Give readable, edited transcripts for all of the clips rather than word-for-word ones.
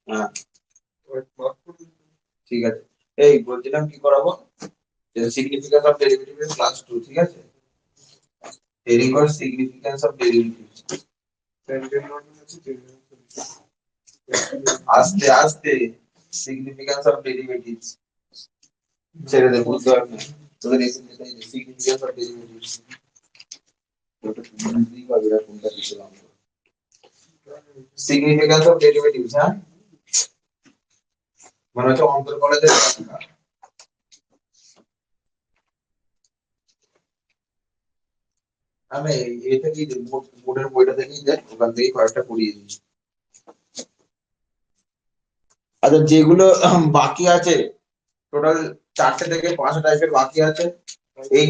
হ্যাঁ ঠিক আছে। এই বলছিলাম কি করাবো, সিগনিফিকেন্স অফ ডেরিভেটিভ ক্লাস 2, ঠিক আছে? তৈরি কর সিগনিফিকেন্স অফ ডেরিভেটিভ। আস্তে আস্তে, সিগনিফিকেন্স অফ ডেরিভেটিভস ছেড়ে দে, বুঝতে পারবি না তোদের সিগনিফিকেন্স অফ ডেরিভেটিভস। ওটা বুঝতেই পারবি না কোনটা লিখলাম। সিগনিফিকেন্স অফ ডেরিভেটিভস, হ্যাঁ মানে হচ্ছে অন্তর কলেজের আমি এটা কি বোর্ডের বইটা দেখেই দেখ, ওখান থেকে কয়েকটা পড়িয়ে দিচ্ছি। আচ্ছা যেগুলো বাকি আছে, টোটাল 4টে থেকে 5টা টাইপের বাকি আছে। এই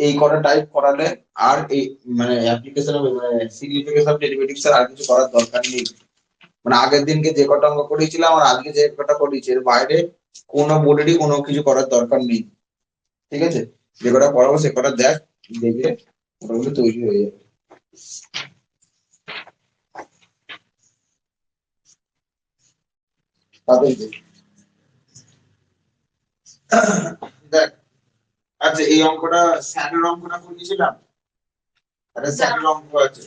এই কটা টাইপ করালে আর এই মানে অ্যাপ্লিকেশন মানে সিগনিফিকেন্স অফ ডেরিভেটিভস এর আর কিছু করার দরকার নেই। মানে আগের দিনকে যে কটা অঙ্ক করেছিলাম আর আজকে যে কটা করেছি, এর বাইরে কোনো বোর্ডেরই কোনো কিছু করার দরকার নেই, ঠিক আছে? যে কটা পড়াবো সে কটা দেখ, দেখলে মোটামুটি তৈরি হয়ে যাবে। তাদের দেখ, আচ্ছা এই অঙ্কটা স্যারের অঙ্কটা করেছিলাম, আরে স্যারের অঙ্ক আছে,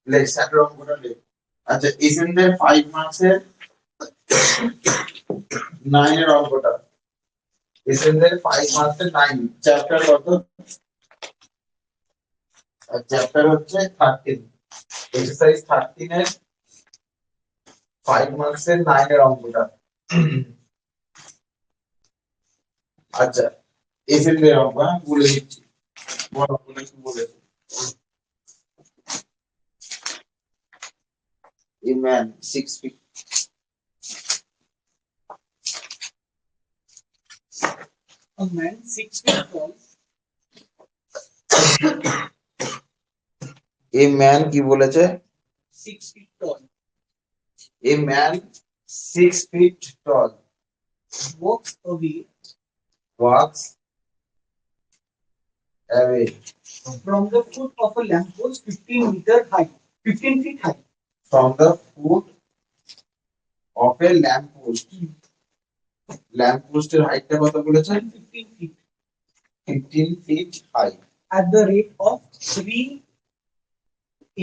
লেখ স্যারের অঙ্কটা লেখ। আচ্ছা এসএনদের 5 মার্কসের 9 এর অঙ্কটা, এসএনদের 5 মার্কসের 9, চ্যাপ্টার কত? চ্যাপ্টার হচ্ছে 13, এক্সারসাইজ 13 এর 5 মার্কসের 9 এর অঙ্কটা। আচ্ছা এসএনদের অঙ্ক আমি বলে দিচ্ছি, বল অঙ্কটা কি বলেছে। A man 6 feet, a man 6 feet tall, a man কি বলেছে? 6 feet tall, A man 6 feet tall walks away walks away from the foot of a lamppost 15 feet high. from the foot of a lamppost. ল্যাম্পপোস্টের হাইটটা কত বলেছে? 15 feet. 15 feet high. At the rate of 3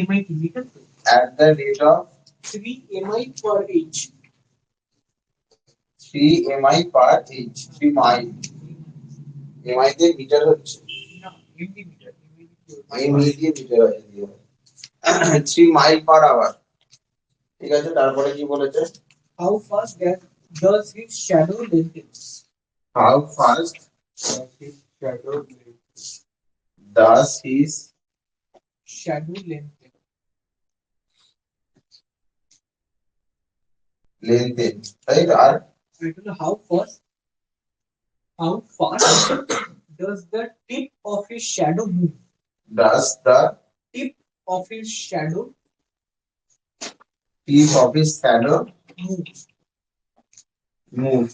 MIT meters. At the rate of 3 MI per inch. 3 mi per inch. 3 mile. mi তে metre হচ্ছে না, MD meter. mi দিয়ে metre হয়। 3 mile per hour, ঠিক আছে? তারপরে কি বলেছে? How fast does his shadow lengthen? How fast does his shadow lengthen? Right? R how fast does the tip of his shadow move? does the Tip of his shadow tip of his shadow move?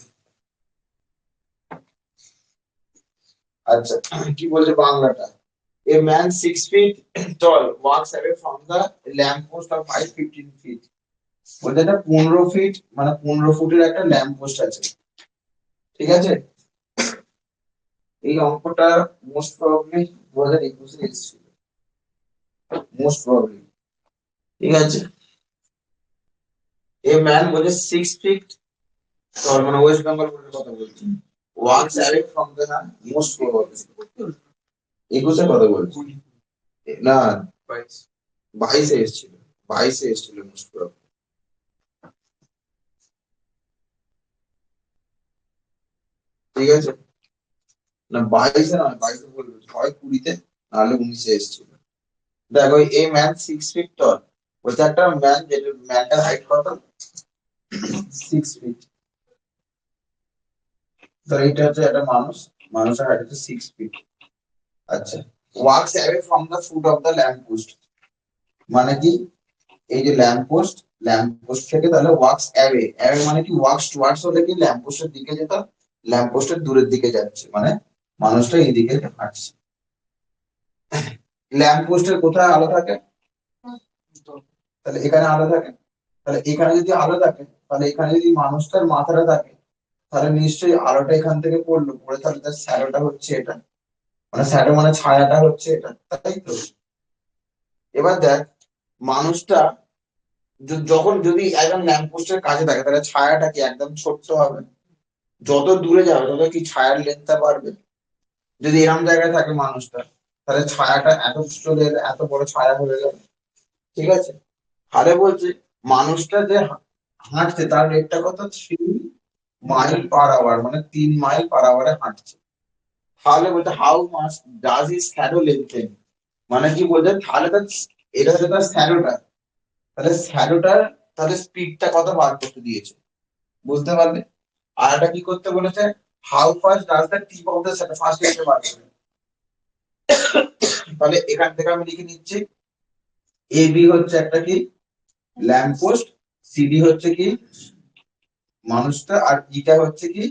আচ্ছা কি বলছে বাংলাটা? A man 6 feet tall walks away from the lamp post of 15 feet. বলতে এটা 15 fit মানে 15 ফুটের একটা lamp post আছে, ঠিক আছে? এই অঙ্কটা মোস্ট প্রবাবলি 2021 এ এসেছিল, মোস্ট প্রবাবলি, ঠিক আছে? এ ম্যান বলছে 6 ফিট tall মানে ওয়েস্ট বেঙ্গল বোর্ডের কথা বলছি, walks away from the most probably 21 কথা বলছি না, 22 এ এসেছিল, 22 এ এসেছিল মোস্ট প্রবাবলি, ঠিক আছে? না 22 এ নয়, 22 এ বলবো হয় 20-তে নাহলে 19 এ এসেছিল। দেখো এই ম্যান 6 ফিট টল, বলছে একটা ম্যান, যেটা ম্যানটার হাইট কত? 6 ফিট। তো এটা হচ্ছে একটা মানুষ, মানুষের হাইট হচ্ছে 6 ফিট। আচ্ছা walks away from the foot of the lamp post মানে কি? এই যে ল্যাম্প পোস্ট থেকে তাহলে ওয়াকস অ্যাওয়ে, অ্যাওয়ে মানে কি? ওয়াকস টুয়ার্ডস হলে কি ল্যাম্প পোস্টের দিকে যেত, ল্যাম্প পোস্টের দূরের দিকে যাচ্ছে মানে মানুষটা এই দিকে হাঁটছে। ল্যাম্প পোস্টের কোথায় আলো থাকে? তাহলে এখানে আলো থাকে, তাহলে এখানে যদি আলো থাকে, তাহলে এখানে যদি মানুষটার মাথাটা থাকে, তাহলে নিশ্চয়ই আলোটা এখান থেকে পড়লো, পড়ে তাহলে তার শ্যাডোটা হচ্ছে এটা, মানে শ্যাডো মানে ছায়াটা হচ্ছে এটা, তাই তো? এবার দেখ, মানুষটা যখন যদি একদম ল্যাম্প পোস্টের কাছে থাকে, তাহলে ছায়াটা কি একদম ছোট্ট হবে? যত দূরে যাবে তত কি ছায়ার লেন্থটা বাড়বে? যদি এরকম জায়গায় থাকে মানুষটা, তাহলে ছায়াটা এত চলে এলে এত বড় ছায়া হয়ে গেল, ঠিক আছে? তাহলে বলছে মানুষটা যে হাঁটছে তার রেটটা কত, 3 মাইল পার আওয়ার, মানে 3 মাইল পার আওয়ারে হাঁটছে। তাহলে বলছে how much does his shadow lengthen, মানে কি বলছে, তাহলে তার, এটা হচ্ছে তার শ্যাডোটা, তাহলে শ্যাডোটার তাহলে স্পিডটা কত বার করতে দিয়েছে, বুঝতে পারলে? আর এটা কি করতে বলেছে, how fast does the tip of the shadow, first এটা বার করবে। তাহলে এখান থেকে আমি লিখে নিচ্ছি, এ বি হচ্ছে একটা কি ল্যাম্প পোস্ট, সিডি হচ্ছে কি মানুষটা, আর ইটা হচ্ছে কি,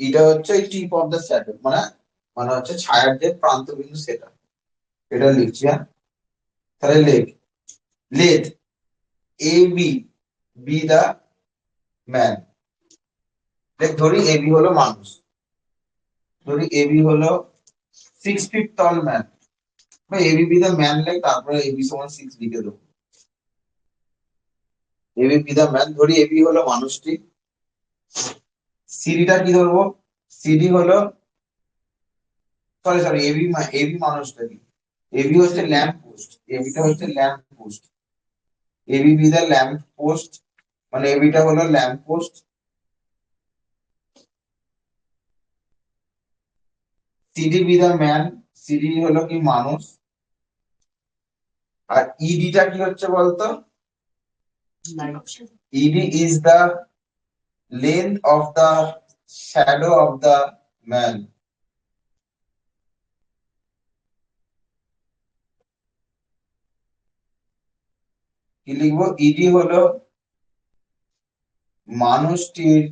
এটা হচ্ছে টিপ অফ দ্য শ্যাডো, মানে মানে হচ্ছে ছায়ার যে প্রান্তবিন্দু সেটা, এটা লিখছি, হ্যাঁ? তাহলে লেখ, let A B be the man, দেখ ধরি এ বি হলো মানুষ, ধরি এ বি হলো 6 ফিট টল ম্যান, বা এ বি বি দা ম্যান লেখ, তারপরে এ বি সমান 6 লিখে দেবো। এ বি বি দা ম্যান, ধরি এ বি হলো মানুষটি, সিডিটা কি ধরবো, সিডি হলো, সরি সরি, এবি এবি মানুষটা কি, এবি হচ্ছে ল্যাম্প পোস্ট, এবিটা হচ্ছে lamp post, AB be the lamp post, মানে এবিটা হলো lamp post, CD be the man, CD হলো কি মানুষ, আর ইডিটা কি হচ্ছে বলতো, ED is the length of the shadow of the man, কি লিখবো, ইডি হলো মানুষটির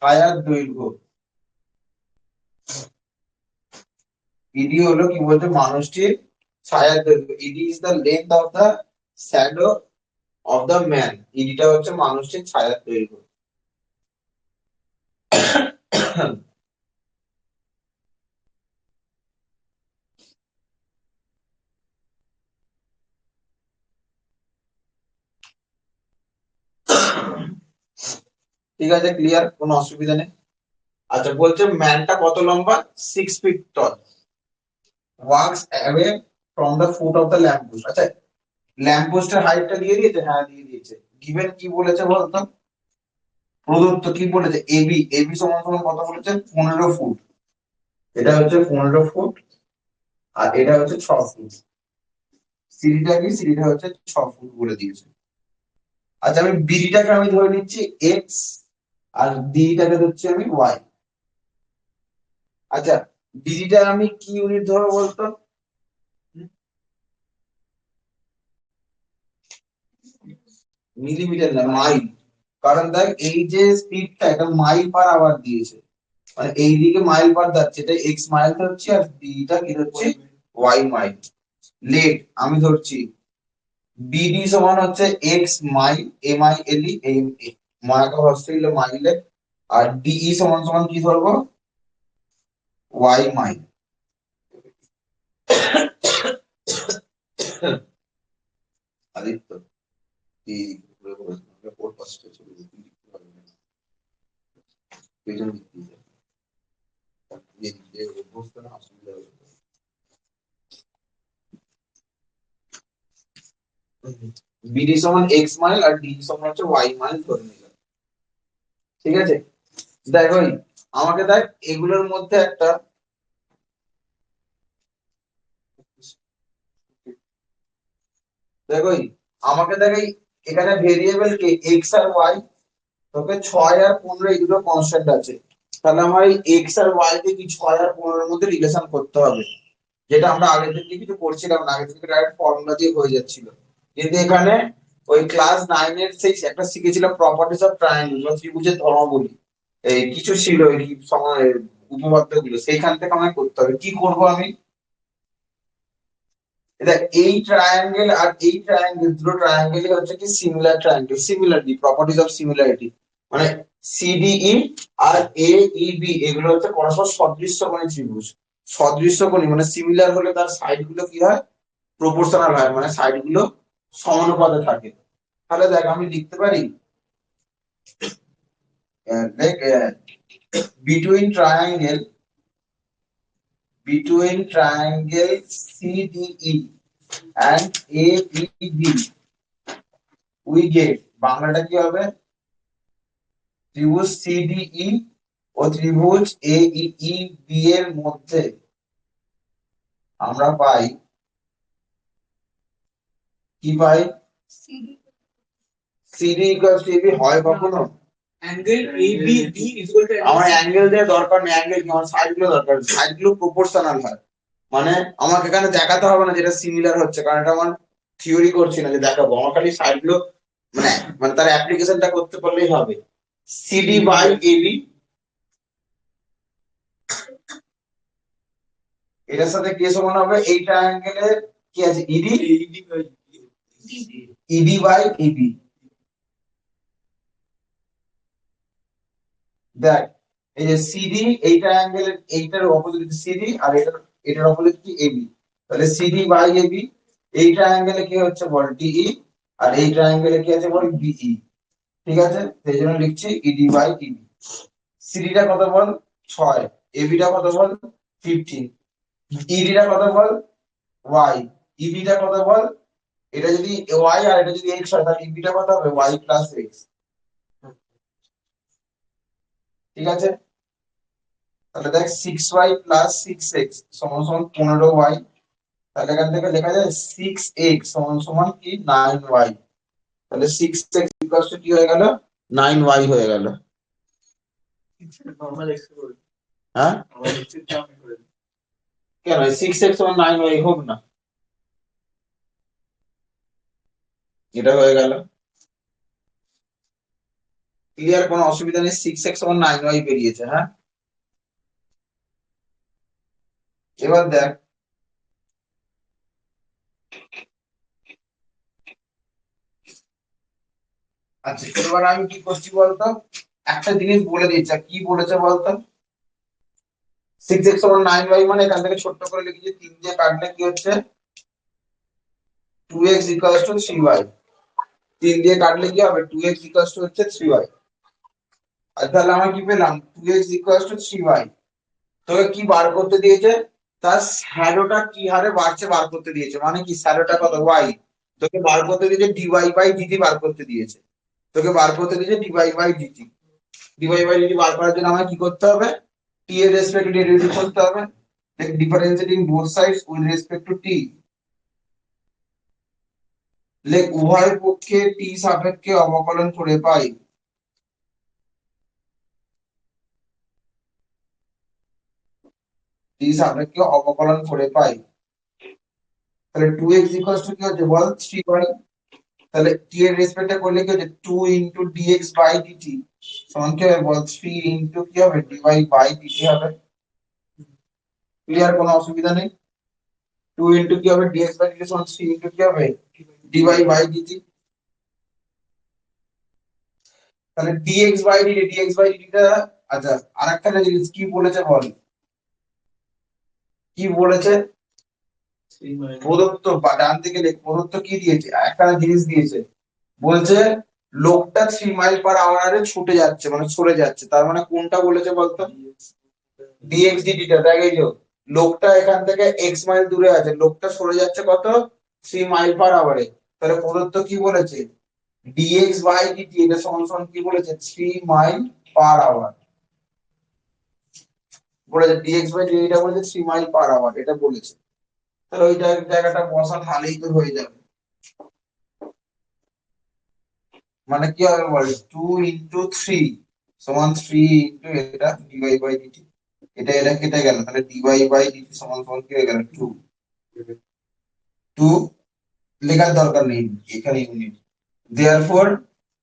ছায়ার দৈর্ঘ্য, ইডি হলো কি বলতে মানুষটির ছায়ার দৈর্ঘ্য, ED is the length of the shadow of the man, ইডিটা হচ্ছে মানুষটির ছায়ার দৈর্ঘ্য। ঠিক আছে, ক্লিয়ার, কোনো অসুবিধা নেই। আচ্ছা বলছে ম্যানটা কত লম্বা, 6 fit ton, wax away from the foot of the lamp post. আচ্ছা, ল্যাম্প পোস্টের হাইটটা দিয়ে দিয়েছে, হ্যাঁ দিয়ে দিয়েছে। গিভেন কি বলেছে বলতো, প্রদত্ত কি বলেছে, এবি, এবি সমান সমান কত বলেছে, 15 ফুট, এটা হচ্ছে 15 ফুট, আর এটা হচ্ছে 6 ফুট, সিঁড়িটা কি, সিঁড়িটা হচ্ছে 6 ফুট বলে দিয়েছে। আচ্ছা আমি বিডিটাকে আমি ধরে নিচ্ছি এক্স, আর ডিটাকে ধরছি আমি ওয়াই। আচ্ছা, বিডিটা আমি কি ইউনিট ধরবো বলতো, মিলিমিটার না, মাইল, কারণ দেখ এই যে স্পিডটা এটা মাইল পার আওয়ার দিয়েছে, মানে এইদিকে মাইল পার যাচ্ছে, এটা এক্স মাইল ধরছি, আর বিটা কি ধরছি, ওয়াই মাইল। লেট আমি ধরছি বিডি সমান হচ্ছে x mile, M I L E, এই মায়াকা হস্টেল মাইলে, আর ডিই সমান সমান কি ধরবো, ওয়াই মাইল। আদিত্য এই ফোর পাঁচটা চলে যেতে লিখতে পারবে না, পেছন দিক দিয়ে যাবে। এই দিক দিয়ে অভ্যস্ত না, অসুবিধা হবে। বিডি সমান এক্স মাইল আর ডি সমান হচ্ছে ওয়াই মাইল ধরে নিলাম, ঠিক আছে? দেখো আমাকে দেখ এগুলোর মধ্যে একটা, দেখো আমাকে দেখ এখানে ভেরিয়েবল কে এক্স আর ওয়াই, তোকে 6 আর 15 এই দুটো কনস্ট্যান্ট আছে, তাহলে আমার এই এক্স আর ওয়াই কে কি 6 আর 15 এর মধ্যে রিলেশন করতে হবে, যেটা আমরা আগের দিন কিছু করছিলাম না, আগে থেকে ডাইরেক্ট ফর্মুলা দিয়ে হয়ে যাচ্ছিল। কিন্তু এখানে ওই ক্লাস 9 এর সেই একটা শিখেছিলাম প্রপার্টিজ অফ ট্রায়াঙ্গেল বা ত্রিভুজের ধর্মাবলী, এই কিছু ছিল এই সময় উপপাদ্য গুলো, সেইখান থেকে আমাকে করতে হবে। কি করব আমি, দেখ এই ট্রায়াঙ্গেল আর এই ট্রায়াঙ্গেল, দুটো ট্রায়াঙ্গেলই হচ্ছে কি similar triangle, similarity, properties of similarity. মানে সিডিই আর এইবি এগুলো হচ্ছে পরস্পর সদৃশ্যকোণী ত্রিভুজ। সদৃশ্যকোণী মানে সিমিলার হলে তার সাইড গুলো কি হয়, প্রপোর্শনাল হয়, মানে সাইড গুলো সমানুপাতে থাকে। তাহলে দেখ আমি লিখতে পারি দেখ between triangle CDE and AEB we get, বাংলাটা কি হবে, ত্রিভুজ সিডিই ও ত্রিভুজ AEB এর মধ্যে আমরা পাই, কি পাই, সিডি ইকুয়ালস টু এবি হয় কখনো? Angle ABD is equal to আমার অ্যাঙ্গেল দিয়ে দরকার নেই, অ্যাঙ্গেল কি, আমার সাইড গুলো দরকার, সাইড গুলো প্রপোর্শনাল হয়। মানে আমাকে এখানে দেখাতে হবে না যেটা সিমিলার হচ্ছে, কারণ এটা আমার থিওরি করছি না যে দেখাবো, আমার খালি সাইড গুলো মানে মানে তার অ্যাপ্লিকেশনটা করতে পারলেই হবে। সিডি বাই এবি, এটার সাথে কে সমান হবে, এই ট্রায়াঙ্গেলের কি আছে, ইডি, ইডি বাই এবি। দেখ এই যে সিডি, এই ট্রায়াঙ্গেলের এইটার অপোজিট সিডি, আর এটার অপোজিট কি এবি, তাহলে সিডি বাই এবি। এই ট্রায়াঙ্গেলে কি হচ্ছে বল ডিই, আর এই ট্রায়াঙ্গেলে কি আছে বল বিই। ঠিক আছে, সেই জন্য লিখছি ইডি বাই ইবি। সিডিটা কত বল 6, এবিটা কত বল 15, ইডিটা কত বল ওয়াই, ইবিটা কত বল, এটা যদি ওয়াই আর এটা যদি এক্স হয় তাহলে ইবিটা কত হবে ওয়াই প্লাস এক্স। ঠিক আছে, তাহলে দেখ 6y প্লাস 6x সমান সমান 15y। তাহলে এখান থেকে লেখা যায় 6x সমান সমান কি 9y। তাহলে 6x ইকুয়ালস টু কি হয়ে গেল, 9y হয়ে গেল। নরমাল এক্স করে হ্যাঁ আমার এক্স এর দাম করে কেন 6x সমান 9y হোক না, এটা হয়ে গেল ক্লিয়ার, কোনো অসুবিধা নেই, 6x সমান 9y বেরিয়েছে। হ্যাঁ এবার দেখ আচ্ছা, এবার আমি কি করছি বলতো, একটা জিনিস বলে দিচ্ছি, আর কি বলেছে বলতো, 6x সমান 9y মানে এখান থেকে ছোট্ট করে লিখেছি, 3 দিয়ে কাটলে কি হচ্ছে 2x ইকুয়ালস টু 3y, 3 দিয়ে কাটলে কি হবে 2x ইকুয়ালস টু হচ্ছে 3y। আর তাহলে আমরা কি পেলাম 2x ইকুয়ালস টু 3y। তোকে কি বার করতে দিয়েছে, তার শ্যাডোটা কি হারে বাড়ছে বার করতে দিয়েছে, মানে কি শ্যাডোটা কত y, তোকে বার করতে দিয়েছে dy বাই dt বার করতে দিয়েছে, তোকে বার করতে দিয়েছে dy by dt। dy by dt বার করার জন্য আমাকে কি করতে হবে, t এর রেসপেক্টে ডেরিভেটিভ করতে হবে, differentiating both sides with respect to t। লেখ উভয় পক্ষে t সাপেক্ষে অবকলন করে পাই, t সাপেক্ষে অবকলন করে পাই। তাহলে 2x ইকুয়ালস টু কি হচ্ছে বল 3y, তাহলে t এর রেসপেক্টে করলে কি হচ্ছে 2 ইনটু dx বাই dt সমান কি হবে বল 3 ইনটু কি হবে dy বাই dt হবে। ক্লিয়ার, কোনো অসুবিধা নেই। 2 ইনটু কি হবে dx বাই dt সমান 3 ইনটু কি হবে dy বাই dt। তাহলে dx বাই dt টা, আচ্ছা আরেকটা জিনিস কি বলেছে বল, কি বলেছে, প্রদত্ত বা ডান দিকে লেখ, প্রদত্ত কি দিয়েছে, একটা জিনিস দিয়েছে, বলছে লোকটা 3 মাইল পার আওয়ারে ছুটে যাচ্ছে মানে সরে যাচ্ছে, তার মানে কোনটা বলেছে বলতো, dx dt টা। দেখ এই যে লোকটা এখান থেকে x মাইল দূরে আছে, লোকটা সরে যাচ্ছে কত 3 মাইল পার আওয়ারে, তাহলে প্রদত্ত কি বলেছে dx বাই dt এটা সমান সমান কি বলেছে 3 মাইল পার আওয়ার বলেছে, dx বাই dt এটা বলেছে 3 মাইল পার আওয়ার এটা বলেছে। তাহলে ওই জায়গাটা বসা তাহলেই তো হয়ে যাবে, মানে কি হবে বল 2 ইনটু 3 সমান 3 ইনটু এটা dy বাই dt, এটা কেটে গেল, তাহলে dy বাই dt সমান সমান কি হয়ে গেল 2। 2 লেখার দরকার নেই এখানে unit. Therefore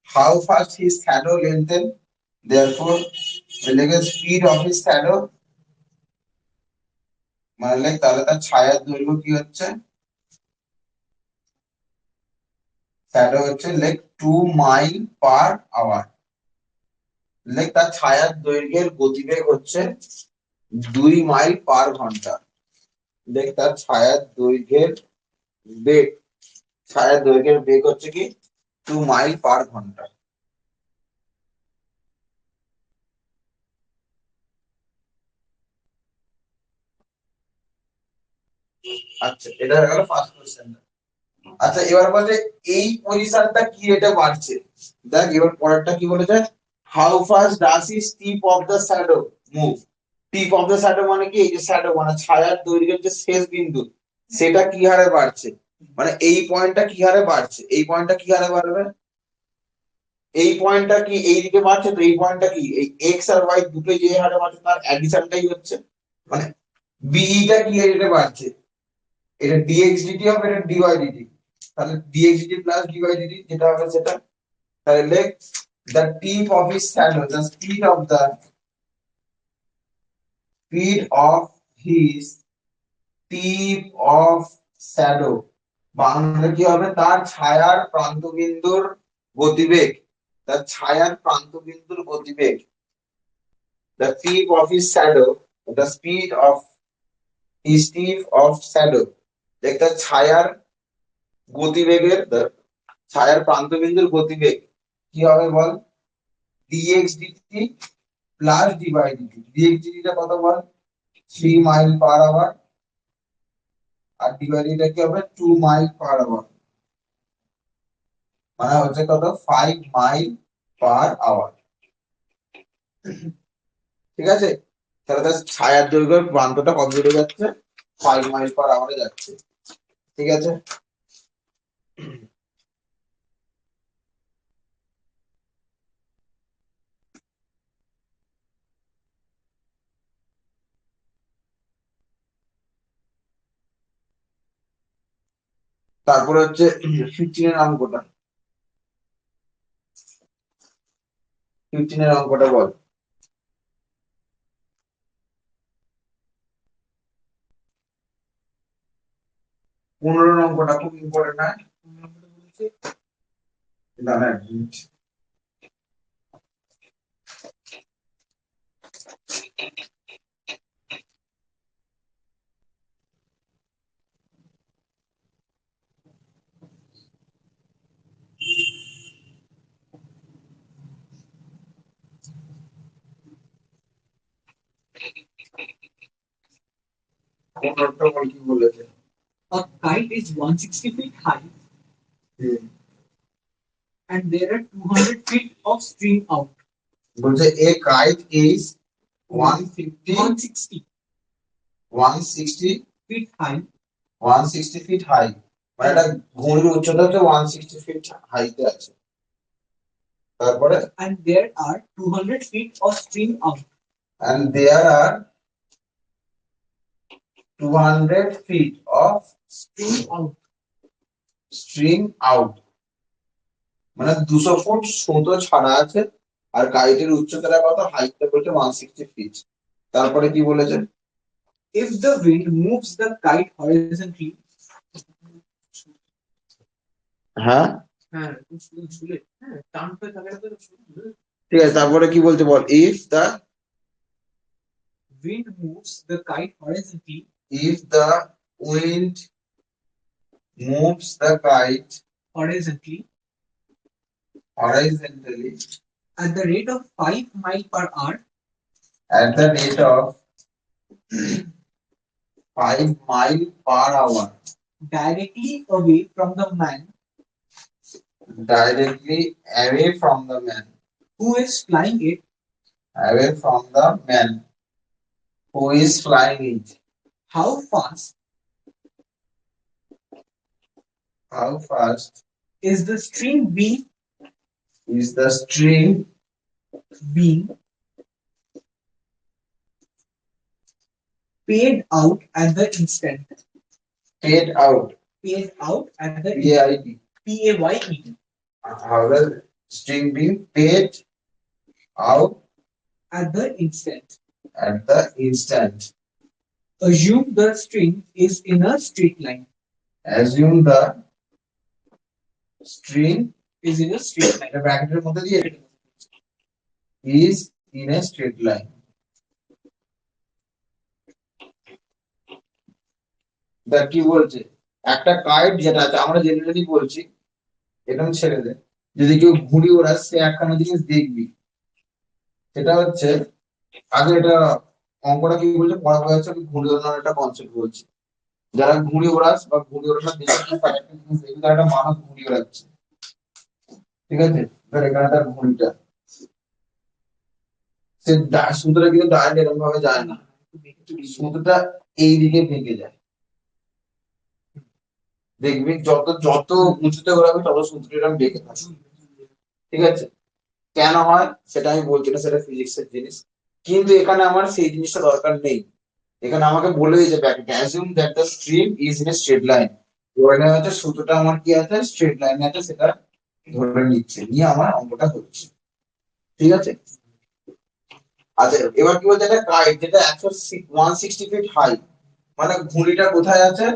how fast his shadow lengthen, therefore লেখে স্পিড অফ হিজ শ্যাডো, মানে লেখ তাহলে তার ছায়ার দৈর্ঘ্য কি হচ্ছে শ্যাডো হচ্ছে লাইক 2 মাইল/আওয়ার। লাইক তার ছায়ার দৈর্ঘ্যের গতিবেগ হচ্ছে 2 মাইল/ঘন্টা। লাইক তার বেগ ছায়ার দৈর্ঘ্যের বেগ হচ্ছে কি 2 মাইল/ঘন্টা। আচ্ছা, এটা হয়ে গেল ফার্স্ট কোশ্চেন। আচ্ছা, এবার বলছে এই পজিশনটা কি এটা বাড়ছে। দেখ এবার পরেরটা কি বলেছে, how fast does he tip of the shadow move. Tip of the shadow মানে কি, এই যে শ্যাডো মানে ছায়ার দৈর্ঘ্যের যে শেষ বিন্দু, সেটা কি হারে বাড়ছে, মানে এই পয়েন্টটা কি হারে বাড়ছে, এই পয়েন্টটা কি হারে বাড়বে, এই পয়েন্টটা কি এইদিকে বাড়ছে, তো এই পয়েন্টটা কি এই এক্স আর ওয়াই দুটো যে হারে বাড়ছে তার অ্যাডিশনটাই হচ্ছে, মানে বিইটা কি এটা বাড়ছে, এটা ডিএক্স ডিটি হবে, এটা ডিওয়াই ডিটি, তাহলে dx dt plus dy dt যেটা হবে সেটা, তাহলে লেখ the tip of his shadow, the speed of his tip of shadow, Bangla কি হবে, তার ছায়ার প্রান্তবিন্দুর গতিবেগ, তার ছায়ার প্রান্তবিন্দুর গতিবেগ, the tip of his shadow, the speed of his tip of shadow, একটা ছায়ার গতিবেগের ছায়ার প্রান্তবিন্দুর গতিবেগ কি হবে বল, dx dt plus dy dt। dx dt টা কত বল, 3 মাইল/আওয়ার, আর dy dt কি হবে 2 মাইল/আওয়ার, মানে হচ্ছে কত 5 মাইল/আওয়ার। ঠিক আছে, তাহলে তার ছায়ার দৈর্ঘ্যের প্রান্তটা কত দূরে যাচ্ছে, 5 মাইল/আওয়ারে যাচ্ছে। ঠিক আছে, তারপরে হচ্ছে 15 এর অঙ্কটা, 15 এর অঙ্কটা বল। 15 এর অঙ্কটা খুব ইম্পর্টেন্ট, না দাঁড়া এক মিনিট। পনেরোটা বল কি বলেছে, A kite is 160 feet high and there are 200 feet of string out. বলছে a kite is 150 160 160 feet high 160 feet high, মানে এটা ঘুড়ির উচ্চতা হচ্ছে 160 feet হাইতে আছে। তারপরে and there are 200 feet of string out. and there are 200 feet of String out. string out, মানে 200 ফুট সুতো ছাড়া আছে, আর কাইটের উচ্চতাটা কত, হাইটটা বলছে 160 ফিট। তারপরে কি বলেছে, If the wind moves the kite horizontally, হ্যাঁ ঠিক আছে, তারপরে কি বলছে বল, if the wind moves the kite horizontally, if the wind moves the kite horizontally horizontally at the rate of 5 mile per hour, at the rate of 5 mile/hour, directly away from the man directly away from the man, who is flying it, away from the man who is flying it, how fast is the string being is the string being paid out at the instant, paid out, paid out at the PAID, PAYED, how the string being paid out at the instant. at the instant. Assume the string is in a straight line. Assume the string is in a straight line. এটা ব্র্যাকেটের মধ্যে দিয়ে is in a straight line. দেখ কি বলছে, একটা kite যেটা আছে আমরা জেনারেলি বলছি, এরকম ছেড়ে দে, যদি কেউ ঘুড়ি ওড়ায় সে একখানা জিনিস দেখবি, সেটা হচ্ছে আগে এটা অঙ্কটা কি বলছে পড়া হয়ে যাচ্ছে, আমি ঘুড়ি ওড়ানোর একটা কনসেপ্ট বলছি। যারা ঘুড়ি ওড়াস বা ঘুড়ি ওড়ানোর দেখে কি তার একটা জিনিস দেখবি, তার একটা মানুষ ঘুড়ি ওড়াচ্ছে, ঠিক আছে? এবার এখানে তার ঘুড়িটা, সে সুতোটা কিন্তু ডাইরেক্ট এরকম ভাবে যায় না, সুতোটা এইদিকে ভেঙে যায়। দেখবি যত যত উঁচুতে ঘোরাবে তত সুতোটা এরকম বেঁকে থাকে, ঠিক আছে? কেন হয় সেটা আমি বলছি না, সেটা ফিজিক্সের জিনিস, কিন্তু এখানে আমার সেই জিনিসটা দরকার নেই। এখানে আমাকে বলে দিয়েছে ব্র্যাকেটে assume that the stream is in a straight line, ধরে নেওয়া হচ্ছে সুতোটা আমার কি আছে, স্ট্রেট লাইনে আছে, সেটা ধরে নিচ্ছে, নিয়ে আমার অঙ্কটা হচ্ছে, ঠিক আছে? আচ্ছা এবার কি বলছে, একটা কাইট যেটা 160 ফিট হাই, মানে ঘুড়িটা কোথায় আছে,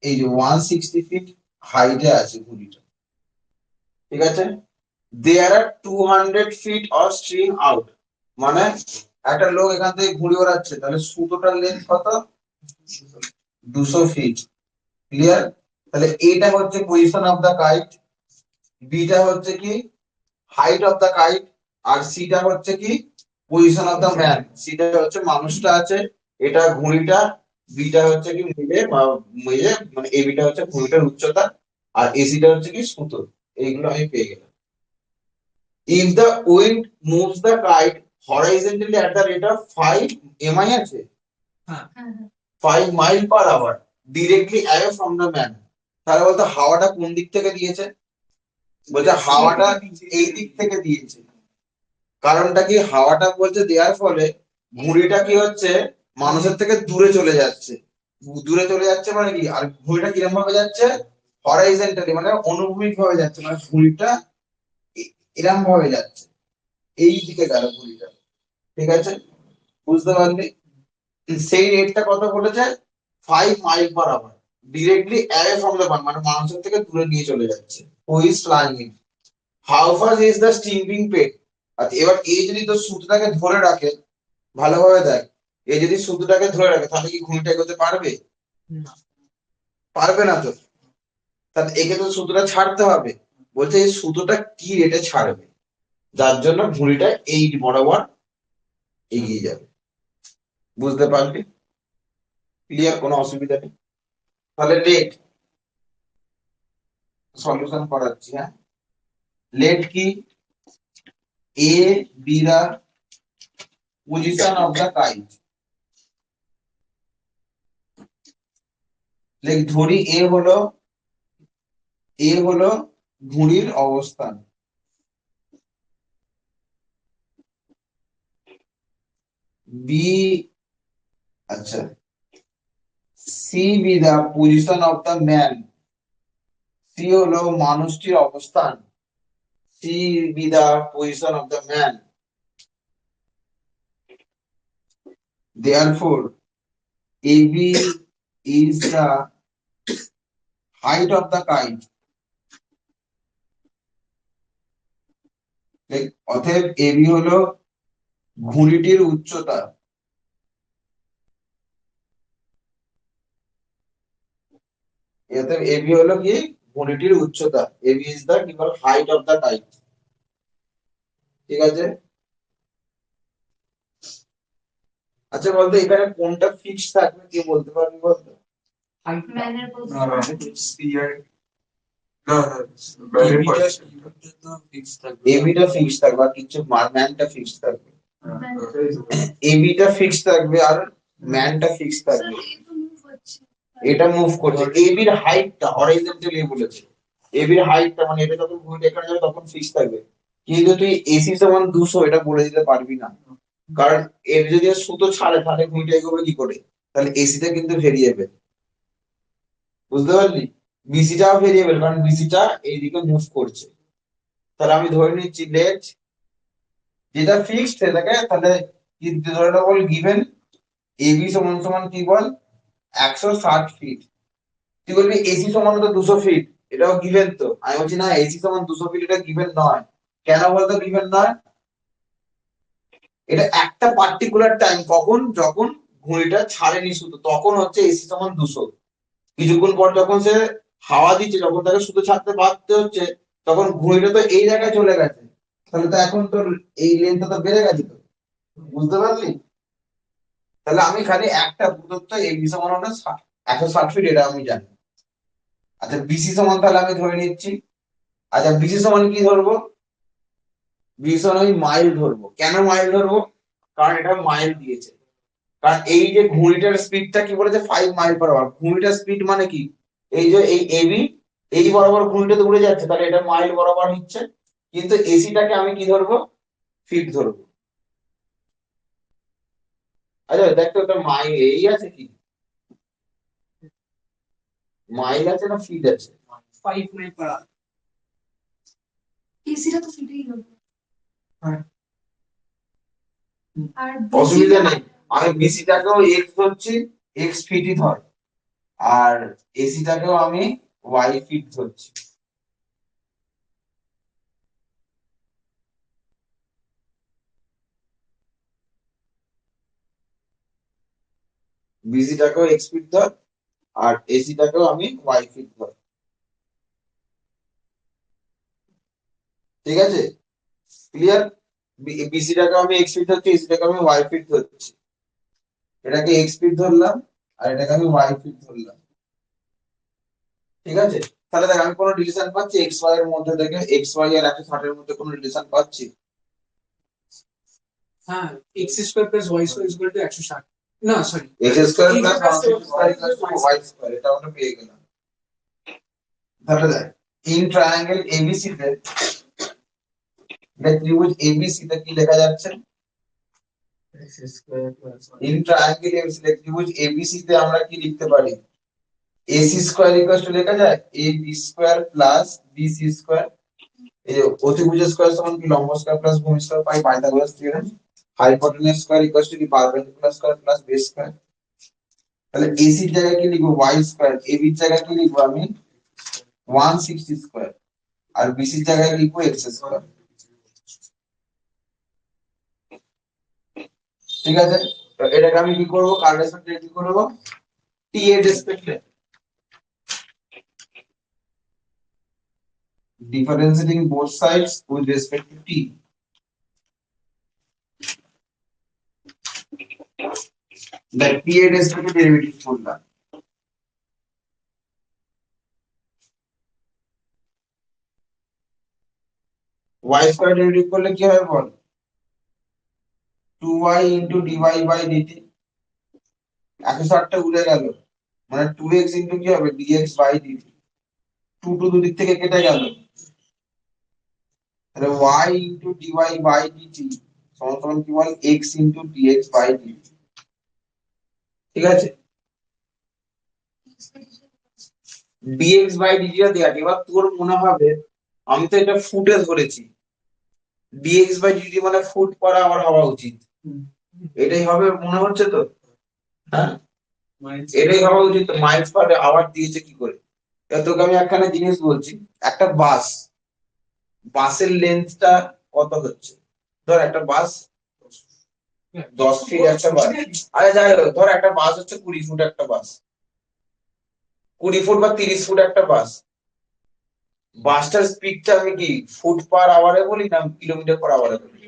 এই যে 160 ফিট হাইটে আছে ঘুড়িটা, ঠিক আছে? দেয়ার আর 200 ফিট অফ স্ট্রিং আউট, মানে একটা লোক এখান থেকে ঘুড়ি ওড়াচ্ছে, তাহলে সুতোটার লেন্থ কত, 200 ফিট, ক্লিয়ার? তাহলে এইটা হচ্ছে পজিশন অফ দা কাইট, বিটা হচ্ছে কি হাইট অফ দা কাইট, আর সিটা হচ্ছে কি পজিশন অফ দা ম্যান, সিটা হচ্ছে মানুষটা আছে, এটা ঘুড়িটা, বিটা হচ্ছে কি মিলে মিলে মানে এবিটা হচ্ছে ঘুড়িটার উচ্চতা, আর এসিটা হচ্ছে কি সুতো, এইগুলো আমি পেয়ে গেলাম। If the wind moves the kite horizontally at the rate of 5 mi আছে, 5 mile per hour directly away from the man, তাহলে বলতো হাওয়াটা কোন দিক থেকে দিয়েছে, বলছে হাওয়াটা এই দিক থেকে দিয়েছে। কারণটা কি, হাওয়াটা বলছে দেওয়ার ফলে ঘুড়িটা কি হচ্ছে মানুষের থেকে দূরে চলে যাচ্ছে, দূরে চলে যাচ্ছে মানে কি, আর ঘুড়িটা কিরকম ভাবে যাচ্ছে, হরাইজন্টালি মানে অনুভূমিক ভাবে যাচ্ছে, মানে ঘুড়িটা এরকম ভাবে যাচ্ছে, এই দিকে গেল ঘুড়িটা, ঠিক আছে? বুঝতে পারলি? সেই রেটটা কত বলেছে, 5 mile per hour, directly away from the man, মানে মানুষের থেকে দূরে নিয়ে চলে যাচ্ছে, who is flying in, how fast is the string being paid. আচ্ছা এবার এই যদি তো সুতোটাকে ধরে রাখে, ভালোভাবে দেখ, এই যদি সুতোটাকে ধরে রাখে তাহলে কি ঘুড়িটা এগোতে পারবে, পারবে না তো, তাহলে একে তো সুতোটা ছাড়তে হবে, বলছে এই সুতোটা কি রেটে ছাড়বে, যার জন্য ঘুড়িটা এই বরাবর এগিয়ে যাবে। বুঝতে পারলি? ক্লিয়ার, কোনো অসুবিধা নেই। তাহলে রেট সলিউশন করাচ্ছি, হ্যাঁ। লেট কি, A be the position of the kite, let ধরি এ হলো ঘুড়ির অবস্থান, বি, আচ্ছা C be the position of the man, C হলো মানুষটির অবস্থান, C be the position of the man, therefore AB is the height of the kite, অতএব AB হলো ঘুড়িটির উচ্চতা, অতএব এবি হলো কি ঘুড়িটির উচ্চতা, এবি ইজ দা কি বল হাইট অফ দা কাইট, ঠিক আছে? আচ্ছা বলতো এখানে কোনটা ফিক্স থাকবে, কে বলতে পারবি বলতো? এবিটা ফিক্স থাকবে আর কিছু, ম্যানটা ফিক্স থাকবে, এবিটা ফিক্স থাকবে আর ম্যানটা ফিক্স থাকবে, এটা মুভ করছে, এবির হাইটটা হরাইজন্টালি বলেছে, এবির হাইটটা মানে এটা যখন ঘুরে এখানে যাবে তখন ফিক্স থাকবে, কিন্তু তুই এসি সমান 200 এটা বলে দিতে পারবি না, কারণ এর যদি সুতো ছাড়ে তাহলে ঘুড়িটা এগোবে কি করে, তাহলে এসিটা কিন্তু ভেরিয়েবল, বুঝতে পারলি? বিসিটাও ভেরিয়েবল, কারণ বিসিটা এইদিকে মুভ করছে, তাহলে আমি ধরে নিচ্ছি লেট যেটা ফিক্সড সেটাকে, তাহলে কি ধরে নেবো, গিভেন এবি সমান সমান কি বল 160 ফিট, তুই বলবি এসি সমান তো 200 ফিট, এটাও গিভেন তো। আমি বলছি না, এসি সমান 200 ফিট এটা গিভেন নয়। কেন বলতো গিভেন নয়? এটা একটা পার্টিকুলার টাইম, কখন, যখন ঘড়িটা ছাড়েনি সুতো, তখন হচ্ছে এসি সমান 200। কিছুক্ষণ পর যখন সে হাওয়া দিচ্ছে, যখন তাকে সুতো ছাড়তে বাধ্য হচ্ছে, তখন ঘড়িটা তো এই জায়গায় চলে গেছে, তাহলে তো এখন তোর এই লেন্থটা তো বেড়ে গেছে তো। বুঝতে পারলি? তাহলে আমি খালি একটা প্রদত্ত এবি সমান হলো 160 ফিট, এটা আমি জানি। আচ্ছা বিসি সমান তাহলে আমি ধরে নিচ্ছি। আচ্ছা বিসি সমান কি ধরবো? বিসি সমান আমি মাইল ধরবো। কেন মাইল ধরবো? কারণ এটা মাইল দিয়েছে। কারণ এই যে ঘড়িটার স্পিডটা কি বলেছে, 5 মাইল/আওয়ার। ঘড়িটার স্পিড মানে কি, এই যে এই এবি, এই বরাবর ঘড়িটা তো উড়ে যাচ্ছে, তাহলে এটা মাইল বরাবর হচ্ছে। কিন্তু এসিটাকে আমি কি ধরবো? ফিট ধরবো। আচ্ছা দেখতো ওটা মাইল এই আছে কি, মাইল আছে না ফিট আছে? 5 মাইল/আওয়ার। এসিটা তো ফিটেই হবে। হ্যাঁ। আর অসুবিধা নেই, আমি বিসিটাকেও এক্স ধরছি, এক্স ফিটই ধর। আর এসিটাকেও আমি ওয়াই ফিট ধরছি। বিসিটাকেও এক্স ফিট ধর, আর এসিটাকেও আমি ওয়াই ফিট ধর। ঠিক আছে, ক্লিয়ার? বিসিটাকে আমি এক্স ফিট ধরছি, এসিটাকে আমি ওয়াই ফিট ধরছি। এটাকে এক্স ফিট ধরলাম, আর এটাকে আমি ওয়াই ফিট ধরলাম। ঠিক আছে, তাহলে দেখ আমি কোনো রিলেশন পাচ্ছি এক্স ওয়াই এর মধ্যে থেকে, এক্স ওয়াই আর 160 এর মধ্যে কোনো রিলেশন পাচ্ছি? হ্যাঁ, x² + y² = 160। না sorry, x square plus y square square, এটা আমরা পেয়ে গেলাম। তাহলে দেখ, ইন ট্রায়াঙ্গেল এবিসি তে, ত্রিভুজ এবিসি তে কি লেখা যাচ্ছে? ইন ট্রায়াঙ্গেল এবিসি তে, ত্রিভুজ এবিসি তে আমরা কি লিখতে পারি? AC স্কয়ার ইকুয়াল টু লেখা যায় AB square plus BC square. এই যে অতিভুজ স্কয়ার সমান কি লম্ব স্কয়ার প্লাস ভূমি স্কয়ার, পাই Pythagoras theorem. Hypotenuse square equal to কি perpendicular square plus base square. তাহলে AC এর জায়গায় কি লিখবো? Y square. AB এর জায়গায় কি লিখবো আমি? 160 স্কয়ার। আর BC এর জায়গায় লিখবো X স্কয়ার। ঠিক আছে, তো এটাকে আমি কি করবো, কার রেসপেক্টে কি করবো? T এর রেসপেক্টে, differentiating both sides with respect to T. দেখ T এর রেসপেক্টে ডেরিভেটিভ করলাম। Y স্কয়ার ডেরিভেটিভ করলে কি হবে বল? 2y into dy by dt. 160 টা উড়ে গেল, মানে 2x ইন্টু কি হবে, dx বাই dt। 2 দুদিক থেকে কেটে গেল, তাহলে y into dy by dt সমান সমান কি বল, x into dx by dt। ঠিক আছে, dx বাই dt টা দেয়া আছে। এবার তোর মনে হবে আমি তো এটা ফুটে ধরেছি, dx বাই dt মানে ফুট পার আওয়ার হওয়া উচিত, এটাই হবে মনে হচ্ছে তো? হ্যাঁ, এটাই হওয়া উচিত। মাইলস পার আওয়ার দিয়েছে কি করে? এবার তোকে আমি একখানা জিনিস বলছি, একটা বাস, বাসের লেন্থটা কত হচ্ছে? ধর একটা বাস 10 ফিট, একটা বাস, আরে যাই হোক, ধর একটা বাস হচ্ছে 20 ফুট, একটা বাস 20 ফুট বা 30 ফুট একটা বাস। বাসটার স্পিডটা আমি কি ফুট পার আওয়ারে বলি না কিলোমিটার পার আওয়ারে বলি?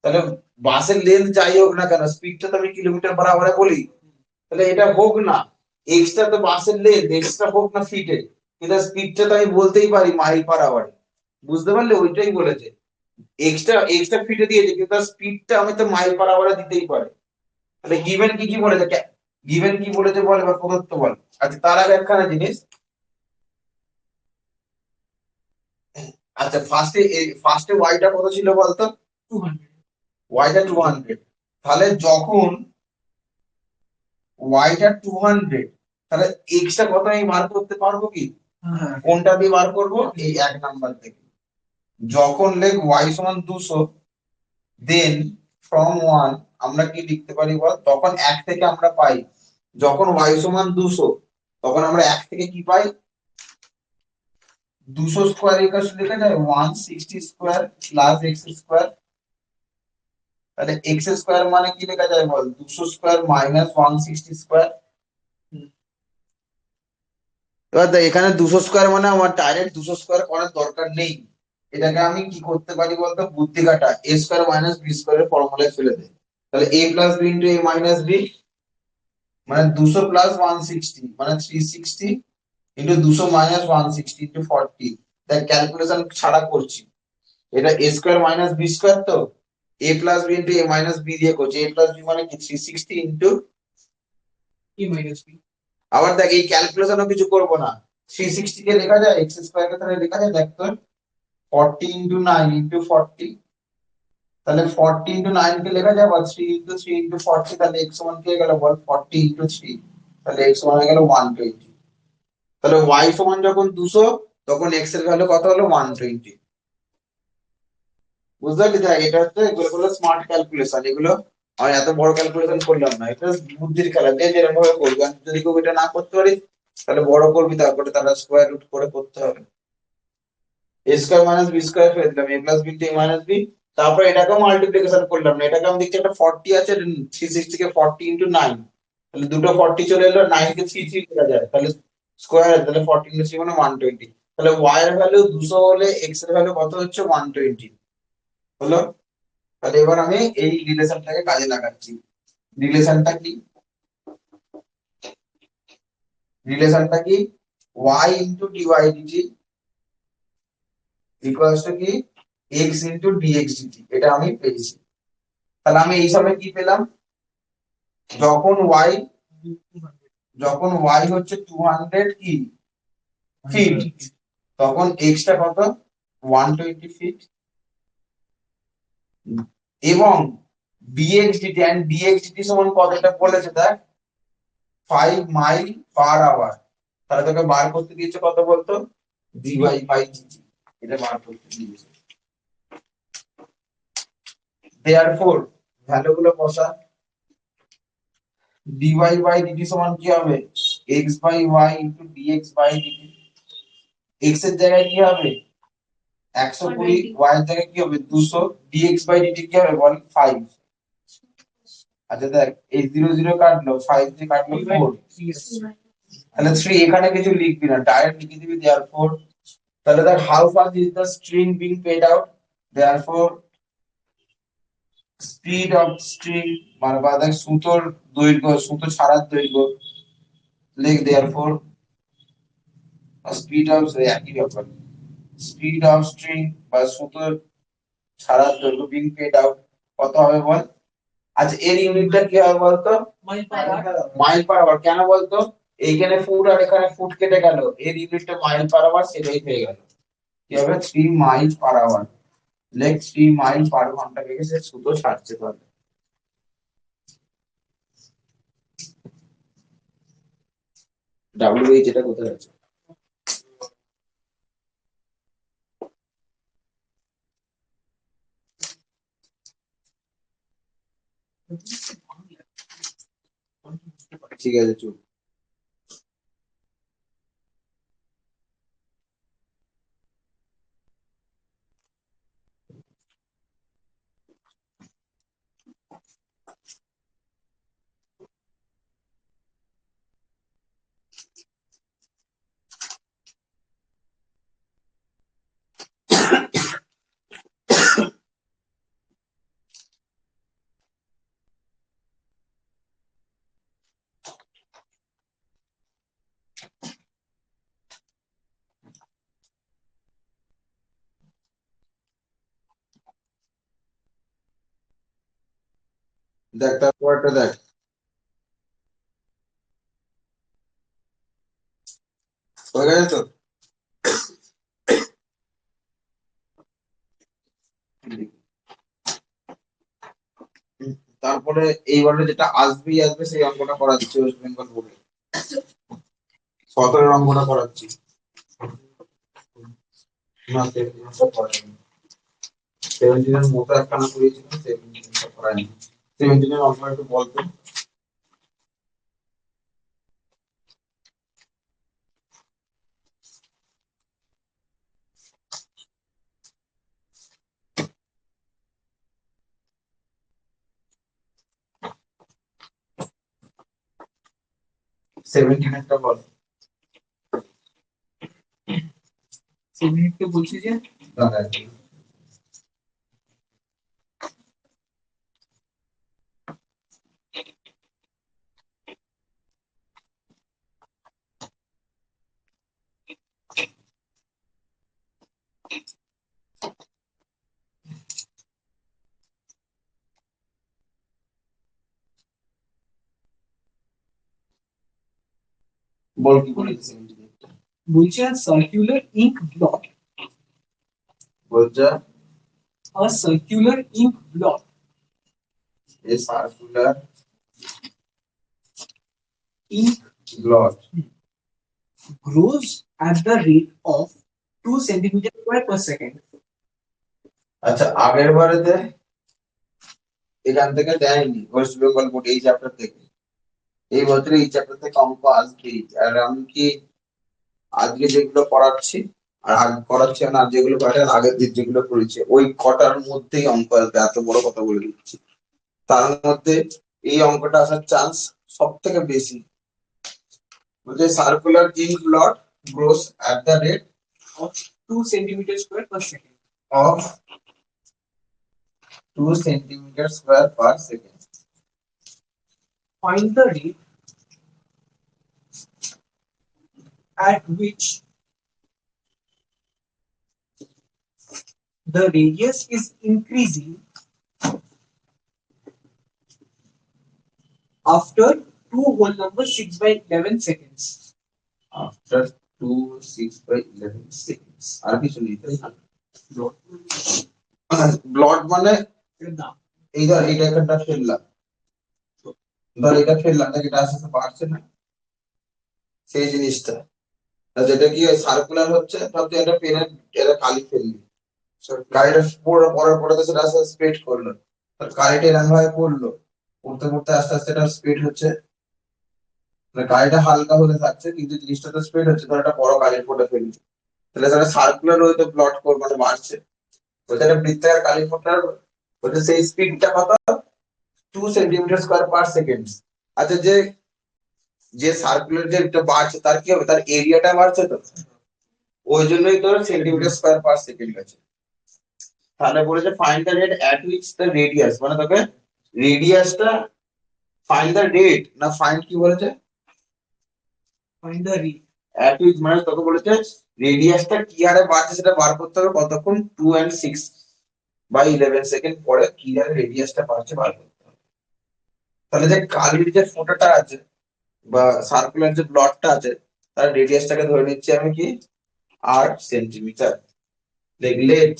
তাহলে বাসের লেন্থ যাই হোক না কেন, স্পিডটা তো আমি কিলোমিটার পার আওয়ারে বলি। তাহলে এটা হোক না এক্সট্রা, তো বাসের লেন্থ এক্সট্রা হোক না ফিটে, কিন্তু স্পিডটা তো আমি বলতেই পারি মাইল পার আওয়ারে। বুঝতে পারলে? ওইটাই বলেছে, এক্সট্রা এক্সট্রা ফিটে দিয়েছে, কিন্তু স্পিডটা আমি তো মাইল পার আওয়ারে দিতেই পারি। তাহলে গিভেন কি কি বলেছে, গিভেন কি বলেছে বল, এবার প্রদত্ত বল। আচ্ছা তার আগে একখানা জিনিস, আচ্ছা ফার্স্টে ওয়াইটা কত ছিল বলতো? 200। ওয়াইটা 200। তাহলে যখন ওয়াইটা 200, তাহলে এক্সটা কত আমি বার করতে পারবো কি? হ্যাঁ। কোনটা দিয়ে বার করবো? এই 1 নাম্বার থেকে। যখন লেখ ওয়াই সমান 200, দেন ফ্রম 1 আমরা কি লিখতে পারি বল? তখন 1 থেকে আমরা পাই, যখন ওয়াই সমান 200, তখন আমরা 1 থেকে কি পাই, 200 স্কোয়ার ইকুয়াল লেখা যায় 160 স্কোয়ার প্লাস এক্স স্কোয়ার। তাহলে এক্স স্কোয়ার মানে কি লেখা যায় বল, 200 স্কোয়ার মাইনাস 160 স্কোয়ার। এবার দেখ এখানে 200 স্কোয়ার মানে আমার ডাইরেক্ট 200 স্কোয়ার করার দরকার নেই। এটাকে আমি কি করতে পারি বলতো, বুদ্ধি কাটা, এ স্কোয়ার মাইনাস বি স্কোয়ারের ফর্মুলায় ফেলে দেয়। তাহলে এ প্লাস বি ইন্টু এ মাইনাস বি মানে 200 প্লাস 160 মানে 360 ইন্টু 200 মাইনাস 160 ইন্টু 40। দেখ ক্যালকুলেশন ছাড়া করছি, এটা এ স্কোয়ার মাইনাস বি স্কোয়ার, তো এ প্লাস বি ইন্টু এ মাইনাস বি দিয়ে করছি। এ প্লাস বি মানে কি 360 ইন্টু, E minus B. আবার দেখ এই ক্যালকুলেশনও কিছু করবো না, 360 কে লেখা যায় এক্স স্কোয়ার কে তাহলে লেখা যায় দেখ তোর 40 ইন্টু 9 ইন্টু 40। তাহলে 40 ইন্টু 9 কে লেখা যায় বল 3 ইন্টু 3 ইন্টু 40। তাহলে এক্স সমান কি হয়ে গেল বল 40 ইন্টু 3। তাহলে এক্স সমান হয়ে গেল 120। তাহলে ওয়াই সমান যখন 200 তখন এক্স এর ভ্যালু কত হলো 120। বুঝতে পারলি? দেখ এটা হচ্ছে, এগুলো হলো স্মার্ট ক্যালকুলেশন। এগুলো আমি এত বড় ক্যালকুলেশন করলাম না, এটা বুদ্ধির খেলা, যে যেরকম ভাবে করবি। আর যদি কেউ এটা না করতে পারিস তাহলে বড় করবি, তারপরে তারা স্কোয়ার রুট করে করতে হবে। এ স্কোয়ার মাইনাস বি স্কোয়ার ফেলে দিলাম, এ প্লাস বি ইন্টু এ মাইনাস বি। তারপরে এটাকেও মাল্টিপ্লিকেশন করলাম না, এটাকে আমি দেখছি একটা 40 আছে, 360 কে 40 ইন্টু 9। তাহলে দুটো 40 চলে এলো, 9 কে 3 3 করা যায়, তাহলে স্কোয়ার, তাহলে 40 ইন্টু 3 মানে 120। তাহলে ওয়াই এর ভ্যালু 200 হলে এক্স এর ভ্যালু কত হচ্ছে 120 হলো। তাহলে এবার আমি এই রিলেশনটাকে কাজে লাগাচ্ছি। রিলেশনটা কি, রিলেশনটা কি, y into dy dt equals to কি x ইন্টু dx dt, এটা আমি পেয়েছি। তাহলে আমি এই সময় কি পেলাম, যখন y, যখন y হচ্ছে 200 কি ফিট, তখন x টা কত 120 ফিট, এবং dx dt and dx dt সমান কতটা বলেছে দেখ 5 মাইল পার আওয়ার। তাহলে তোকে বার করতে দিয়েছে কত বলতো, dy বাই dt, এটা বার করতে দিয়েছে। দেয়ারফর ভ্যালুগুলো বসা, dy বাই dt সমান কি হবে x by y into dx by dt। x এর জায়গায় কি হবে 120, y এর জায়গায় কি হবে 200, dx বাই dt কি হবে বল 5। আচ্ছা দেখ এই 0 0 কাটলো, 5 দিয়ে কাটলো 4, তাহলে 3 এখানে কিছু লিখবি না, ডাইরেক্ট লিখে দিবি দেয়ারফর। তাহলে দেখ how fast is the string being paid out, therefore speed of string মানে বা দেখ সুতোর দৈর্ঘ্য, সুতো ছাড়ার দৈর্ঘ্য, লিখ দেয়ারফর স্পিড অফ, একই ব্যাপার, স্পিড অফ স্ট্রিং বা সুতোর ছাড়ার দৈর্ঘ্য বিং পেড আউট কত হবে বল। আচ্ছা এর ইউনিটটা কি হবে বলতো, Mile per hour. Mile per hour. কেন বলতো, এইখানে ফুট আর এখানে ফুট কেটে গেল, এর ইউনিটটা মাইল পার আওয়ার, সেটাই হয়ে গেল কি হবে 3 মাইল পার আওয়ার। লেখ 3 মাইল পার ঘন্টা বেগে সে সুতো ছাড়ছে তাহলে। ডাব্লিউএইচ এটা কোথায় আছে, ঠিক আছে চুপ। দেখ তারপরটা দেখ, হয়ে গেছে তো। তারপরে এইবারে যেটা আসবেই আসবে সেই অঙ্কটা করাচ্ছি ওয়েস্ট বেঙ্গল বোর্ডে, 17 অঙ্কটা করাচ্ছি। না 17 করাইনি, 17 এর মতো একখানা করিয়েছিলাম, 17 করাইনি। 17 এর অঙ্কটা একটু বলতো। 17 একটা বল। 17 কে বলছি যে দাঁড়া, বল কি বলেছিস? বলছে সার্কুলার ইঙ্ক ব্লট, বলছে a circular ink blot A circular ink blot grows at the rate of 2 centimeters square per second. আচ্ছা, আগের বারেতে এখান থেকে দেয়নি ওয়েস্ট বেঙ্গল বোর্ড এই চ্যাপ্টার থেকে। এই বছর এই চ্যাপ্টার থেকে অঙ্ক আসবেই। আর আমি কি আজকে যেগুলো পড়াচ্ছি আর আগে করাচ্ছি না, যেগুলো পড়াচ্ছি আগের দিন যেগুলো করেছি ওই কটার মধ্যেই অঙ্ক আসবে, এত বড় কথা বলে দিচ্ছি। তার মধ্যে এই অঙ্কটা আসার চান্স সব থেকে বেশি। বলছে circular ink blot gross at the rate of 2 centimeters square per second. of 2 centimeters square per second. Find the rate at which the radius is increasing after 2 whole number 6 by 11 seconds. After 2 6 by 11 seconds আর কিছু নেই, তাই না? Blot মানে এই ধর এইটা একটা ফেললাম, ধর এটা ফেললাম, দেখ এটা আস্তে আস্তে বাড়ছে না, সেই জিনিসটা। আর যেটা কি সার্কুলার হচ্ছে, ধর তুই একটা পেনের এটা কালি ফেললি, কালিটা পড়ার পরে তো সেটা আস্তে আস্তে স্প্রেড করলো, কালিটা এরকম ভাবে পড়লো, পড়তে পড়তে আস্তে আস্তে এটা স্প্রেড হচ্ছে, মানে কালিটা হালকা হলে থাকছে কিন্তু জিনিসটা তো স্প্রেড হচ্ছে। ধর একটা বড় কালির ফোঁটা ফেললি, তাহলে সেটা সার্কুলার হয়ে তো প্লট করবে, মানে বাড়ছে। ওটা একটা বৃত্তাকার কালির ফোঁটার ওটা সেই স্পিডটা কত? 2 সেন্টিমিটার স্কোয়ার পার সেকেন্ড। আচ্ছা, যে যে সার্কুলার যেটা বাড়ছে তার কি হবে? তার এরিয়াটা বাড়ছে তো, ওই জন্যই তোর সেন্টিমিটার স্কোয়ার পার সেকেন্ড আছে। তাহলে বলেছে find the rate at which the radius, মানে তোকে রেডিয়াসটা ফাইন্ড দ্য রেট না ফাইন্ড কি বলেছে? Find the rate. At which মানে তোকে বলেছে রেডিয়াসটা কি হারে বাড়ছে সেটা বার করতে হবে, কতক্ষণ 2 and 6 by 11 সেকেন্ড পরে কি হারে রেডিয়াসটা বাড়ছে বার করতে হবে। তাহলে যে কালির যে ফোঁটাটা আছে বা সার্কুলার যে ব্লটটা আছে তার রেডিয়াসটাকে ধরে নিচ্ছি আমি কি 8 centimetre. Let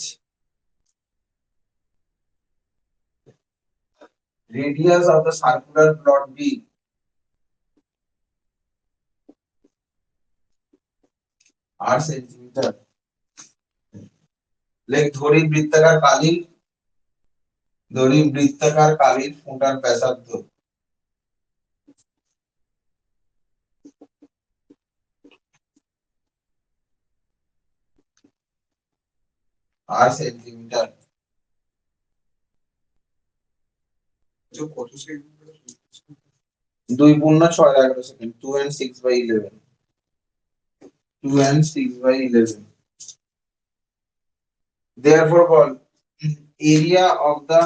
radius of the circular plot be 8 centimetre. লেখ ধরি বৃত্তাকার কালির ফোঁটার ব্যাসার্ধ 8 centimetre. 2 × 6 = 11 second. 2 and 6 by 11, 2 and 6 by 11। therefore ball area of the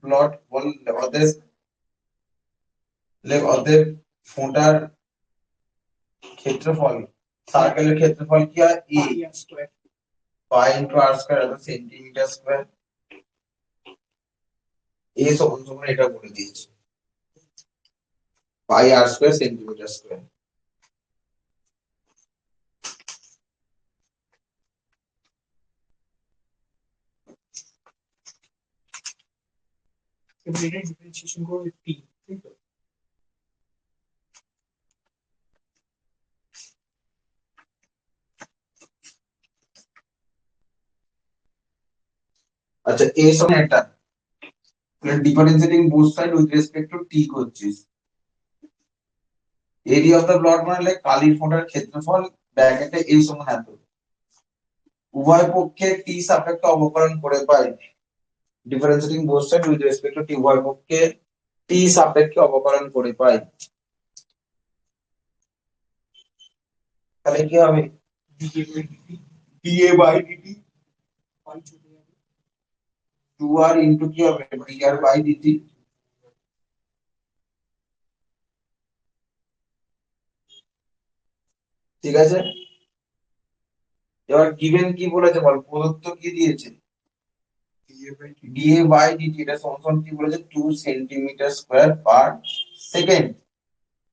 plot বল অতএব ফোঁটার ক্ষেত্রফল, সার্কেলের ক্ষেত্রফল কি হয়? a Pi square. Pi into r square অর্থাৎ সেন্টিমিটার স্কয়ার। a সমান সমান এটা বলে দিয়েছে, pi r square centimetre square. Separated differentiation go with T. ঠিক তো? আচ্ছা, a সমান এটা differentiating both side with respect to t করছিস। এরিয়া অফ দ্য প্লট মানে কালির ফোঁটার ক্ষেত্রফল ব্র্যাকেটে a সমান এত, উভয় পক্ষে t সাপেক্ষে অবকলন করে by differentiating both side with respect to t, উভয় পক্ষে টি সাপেক্ষে অবকলন করে পাই, তাহলে কি হবে? DA by DT 2r into কি হবে? Dr by dt. ঠিক আছে, এবার গিভেন কি বলেছে বল, প্রদত্ত কি দিয়েছে? ডিএ বাই ডিটি এটা সমান কি বলেছে? 2 centimetre square per second.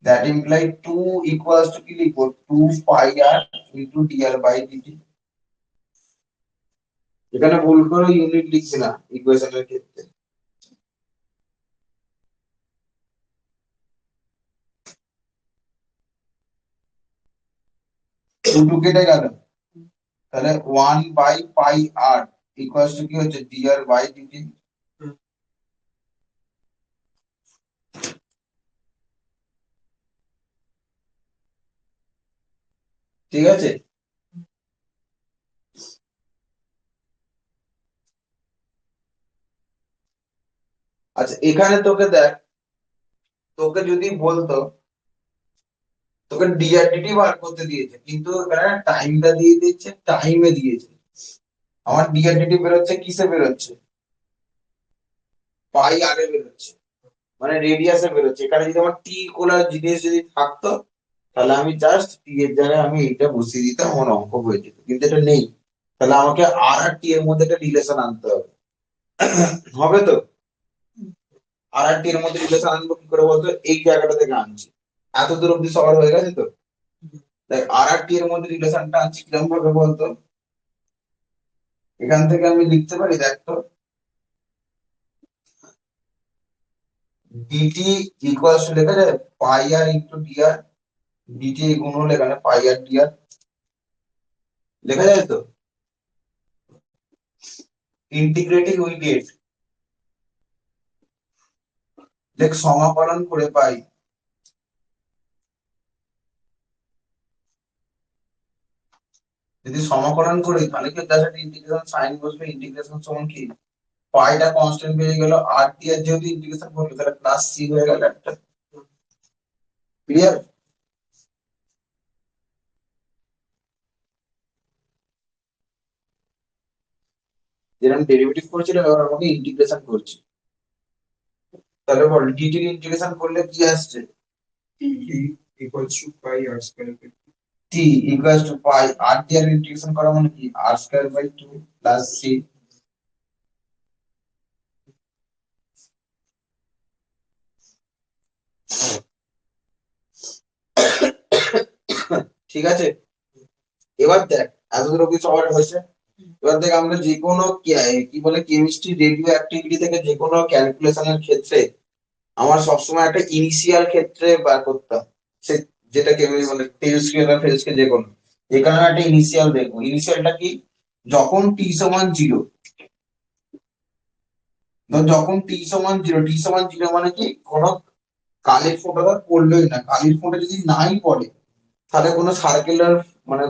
That imply 2 equals to কি লিখবো? 2 পাই আর ইনটু ডিআর বাই ডিটি। এখানে ভুল করে ইউনিট লিখছি না ইকুয়েশনের ক্ষেত্রে। টু কেটে গেল, তাহলে 1 by pi r equals to কি হচ্ছে? Dr by dt. ঠিক আছে, আচ্ছা এখানে তোকে দেখ, তোকে যদি বলতো তোকে ডিআরডিটি বার করতে দিয়েছে, কিন্তু এখানে টাইমটা দিয়ে দিচ্ছে, টাইমে দিয়েছে। আমার ডিআরডিটি বেরোচ্ছে কিসে বেরোচ্ছে? পাই আর এ বেরোচ্ছে, মানে রেডিয়াসে বেরোচ্ছে। এখানে যদি আমার টি কোলার জিনিস যদি থাকতো, তাহলে আমি জাস্ট টি এর জায়গায় আমি এইটা বসিয়ে দিতাম, আমার অঙ্ক হয়ে যেত, কিন্তু এটা নেই। তাহলে আমাকে আর আর টি এর মধ্যে একটা রিলেশন আনতে হবে। হবে তো? আর আর টি এর মধ্যে রিলেশন আনবো কি করে বলতো? এই জায়গাটা থেকে আনছি। এত দূর অব্দি সবার হয়ে গেছে তো? দেখ আর আর টি এর মধ্যে রিলেশনটা আনছি কিরকম ভাবে বলতো? এখান থেকে আমি লিখতে পারি, দেখ তো, ডিটি ইকুয়ালস টু লেখা যায় পাই আর ইন্টু ডিআর। ডিটি গুণ হলে এখানে পাই আর ডিআর লেখা যায় তো? ইন্টিগ্রেটিং উই গেট, দেখ সমাকলন করে পাই, যদি সমাকলন করি তাহলে কি তার সাথে ইন্টিগ্রেশন সাইন বসবে, ইন্টিগ্রেশন সমান কি? পাইটা কনস্ট্যান্ট বেরিয়ে গেল, আর টি এর যেহেতু ইন্টিগ্রেশন করবে তাহলে প্লাস সি হয়ে গেল একটা। ক্লিয়ার? যেরকম ডেরিভেটিভ করেছিল এবার আমাকে ইন্টিগ্রেশন করছি, তাহলে বল ডিটির ইন্টিগ্রেশন করলে কি আসছে? equals to pi r square by t equals to pi r t এর ইন্টিগ্রেশন করা মানে কি? R square by 2 plus c. ঠিক আছে, এবার দেখ এতদূর অব্দি সবার হয়েছে। এবার দেখ আমরা যে কোনো কি বলে কেমিস্ট্রি রেডিও অ্যাক্টিভিটি থেকে যে কোনো ক্যালকুলেশনের ক্ষেত্রে আমার সবসময় একটা ইনিশিয়াল ক্ষেত্রে বার করতাম, সে যেটাকে আমি মানে টেলস্কেল বা ফেলস্কেল যে কোনো। এখানে একটা ইনিশিয়াল দেখবো, ইনিশিয়ালটা কি? যখন টি সমান জিরো, যখন টি সমান জিরো, টি সমান জিরো মানে কি? কোনো কালির ফোঁটা পড়লোই না, কালির ফোঁটা যদি নাই পড়ে তাহলে কোনো সার্কুলার মানে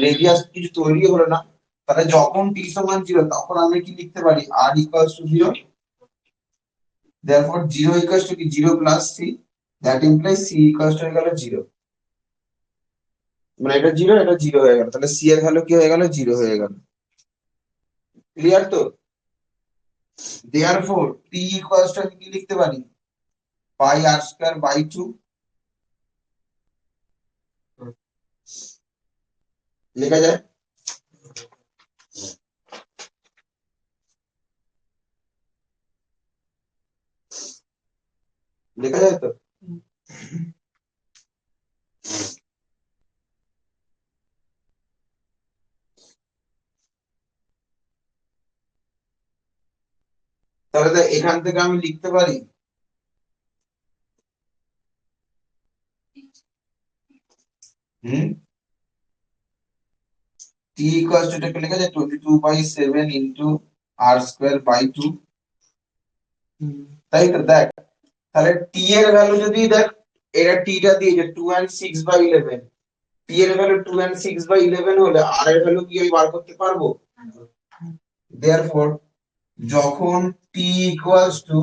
রেডিয়াস কিছু তৈরি হলো না। তাহলে যখন টি সমান জিরো তখন আমি কি লিখতে পারি? R equals to zero. therefore 0 equals to কি? 0 plus c, that implies c equals to হয়ে গেল 0। মানে এটা 0, এটা 0 হয়ে গেল, তাহলে c এর ভ্যালু কি হয়ে গেল? 0 হয়ে গেল। ক্লিয়ার তো? therefore t equals to আমি কি লিখতে পারি? পাই আর স্কয়ার বাই 2। লেখা যায়? লেখা যায় তো? তাহলে তো এখান থেকে আমি লিখতে পারি হুম t equals to এটাকে লেখা যায় 22/7 ইন্টু আর স্কয়ার বাই 2। তাই তো? দেখ তাহলে টি এর ভ্যালু যদি দেখ, এটা টিটা দিয়েছে 2 and 6/11, টি এর ভ্যালু 2 and 6/11 হলে আর এর ভ্যালু কি আমি বার করতে পারবো? দেয়ারফর যখন t equals to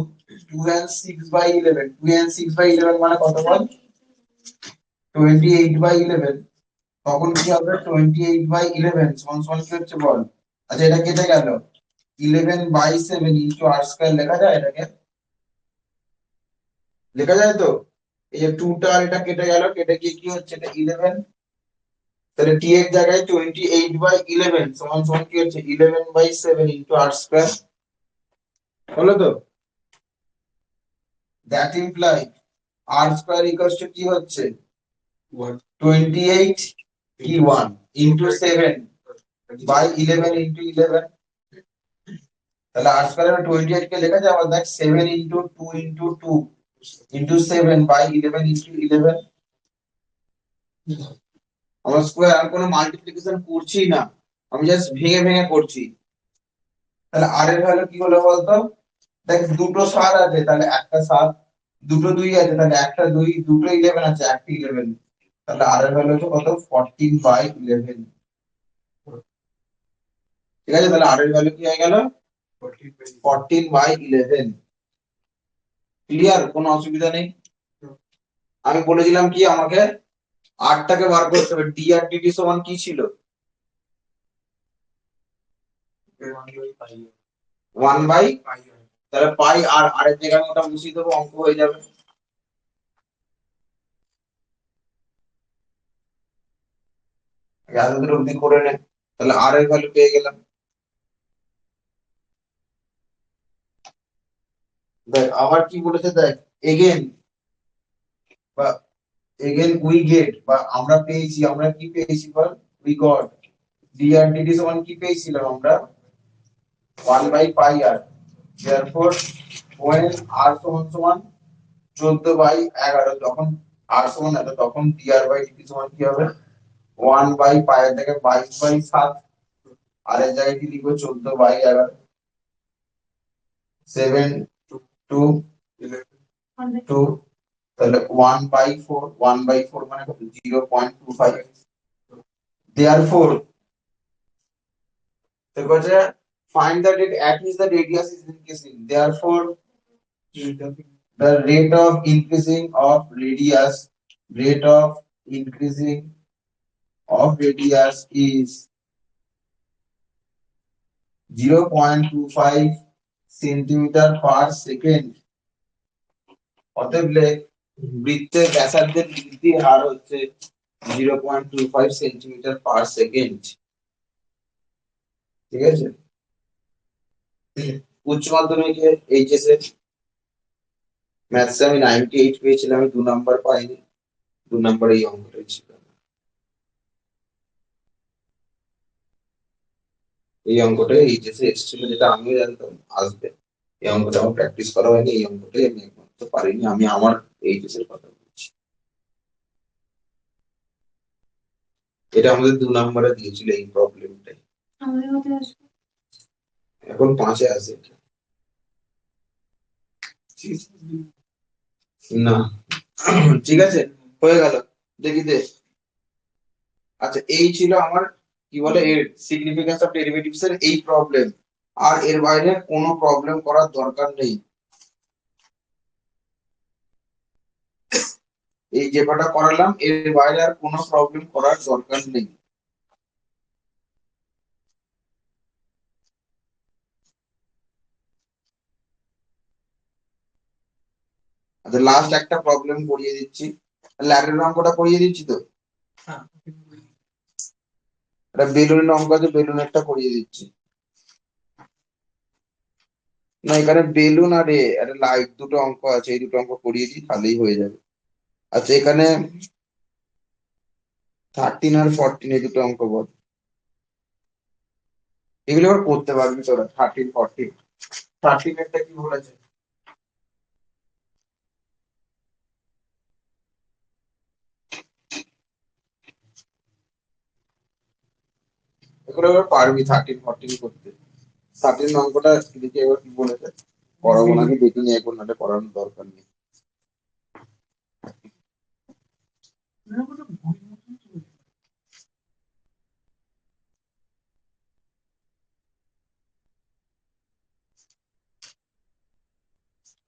2 and 6 by 11, 2 and 6 by 11 মানে কত বল? 28 by 11, তখন কি হবে? 28 by 11 সমান সমান কি হচ্ছে বল? আচ্ছা এটা কেটে গেল, 11 by 7 ইনটু r স্কয়ার লেখা যায় এটাকে? লেখা যায় তো? এই যে 2 টা আর এটা কেটে গেল, কেটে গিয়ে কি হচ্ছে? এটা 11, তাহলে t এর জায়গায় 28 by 11 সমান সমান কি হচ্ছে? 11 by 7 ইনটু r স্কয়ার। হলো তো? That imply r square equals to কি হচ্ছে? 28 কি 1 ইনটু 7 by 11 ইনটু 11। তাহলে r স্কয়ার 28 কে লেখা যায়, আবার দেখ 7 into 2 into 2 into 7 by 11 into 11। আমরা স্কয়ার আর কোনো মাল্টিপ্লিকেশন করছি না, আমি জাস্ট ভেঙে ভেঙে করছি। তাহলে r এর ভ্যালু কি হলো বলতো? দেখ দুটো 7 আছে তাহলে একটা 7, দুটো 2 আছে তাহলে একটা 2, দুটো 11 আছে একটা 11, তাহলে r এর ভ্যালু হচ্ছে কত? 14 by 11। ঠিক আছে, তাহলে r এর ভ্যালু কি হয়ে গেল? 14 by 11। ক্লিয়ার? কোনো অসুবিধা নেই। আমি বলেছিলাম কি আমাকে r টাকে বার করতে হবে, d আর dt সমান কি ছিল? 1 বাই, তাহলে পাই আর r এর জায়গায় আমি ওটা মুছিয়ে দেবো, অঙ্ক হয়ে যাবে। এত দূর অব্দি করে নে, তাহলে r এর ভ্যালু পেয়ে গেলাম। দেখ আবার কি বলেছে, দেখ এগেন বা এগেন উই গেট, বা আমরা পেয়েছি, আমরা কি পেয়েছি বল? We got d r dt সমান কি পেয়েছিলাম আমরা? 1 by pi r. therefore when r সমান সমান 14 বাই 11, যখন r সমান 11 তখন dr বাই dt সমান কি হবে? 1 বাই পাই এর থেকে 22 বাই 7, আর এর জায়গায় কি লিখবো? 14 বাই 11, 7 2 2, তাহলে 1 বাই 4, 1 বাই 4 মানে কত? 0.25। therefore তারপর যে find the rate at which the radius is increasing, therefore the rate of increasing of radius, rate of increasing of radius is 0.25 centimetre per second. অতএব বৃত্তের ব্যাসার্ধের বৃদ্ধির হার হচ্ছে 0.25 সেন্টিমিটার পার সেকেন্ড। ঠিক আছে, উচ্চ মাধ্যমিকে এইচএস এ ম্যাথসে আমি 98 পেয়েছিলাম, আমি 2 নাম্বার পাইনি, 2 নাম্বার এই অঙ্কটাই ছিল। এই অঙ্কটা এইচএস এ এসেছিল, যেটা আমিও জানতাম আসবে। এই অঙ্কটা আমার প্র্যাকটিস করা হয়নি, এই অঙ্কটাই আমি একমাত্র পারিনি, আমি আমার এইচএস এর কথা বলছি। এটা আমাদের 2 নাম্বারে দিয়েছিল এই প্রবলেমটাই, এখন 5-এ আসে এটা। না ঠিক আছে, হয়ে গেল, দেখি দে। আচ্ছা এই ছিল আমার কি বলে এর সিগনিফিকেন্স অফ ডেরিভেটিভস এর এই প্রবলেম, আর এর বাইরে কোনো প্রবলেম করার দরকার নেই। এই যে কটা করালাম এর বাইরে আর কোনো প্রবলেম করার দরকার নেই। আচ্ছা লাস্ট একটা প্রবলেম করিয়ে দিচ্ছি, ল্যাডের অঙ্কটা করিয়ে দিচ্ছি তো। এটা বেলুনের অঙ্ক আছে, বেলুনেরটা করিয়ে দিচ্ছি। না এখানে বেলুন আর একটা লাইট দুটো অঙ্ক আছে, এই দুটো অঙ্ক করিয়ে দিই তাহলেই হয়ে যাবে। আচ্ছা এখানে 13 আর 14 এই দুটো অঙ্ক বল, এগুলো আবার করতে পারবি তোরা। 13 14, 13 এরটা কি বলেছে? এগুলো এবার পারবি 13 14 করতে। 13 অঙ্কটা দেখে এবার কি বলেছে, পড়াবো নাকি দেখে নিয়ে, এখন নাহলে পড়ানোর দরকার নেই।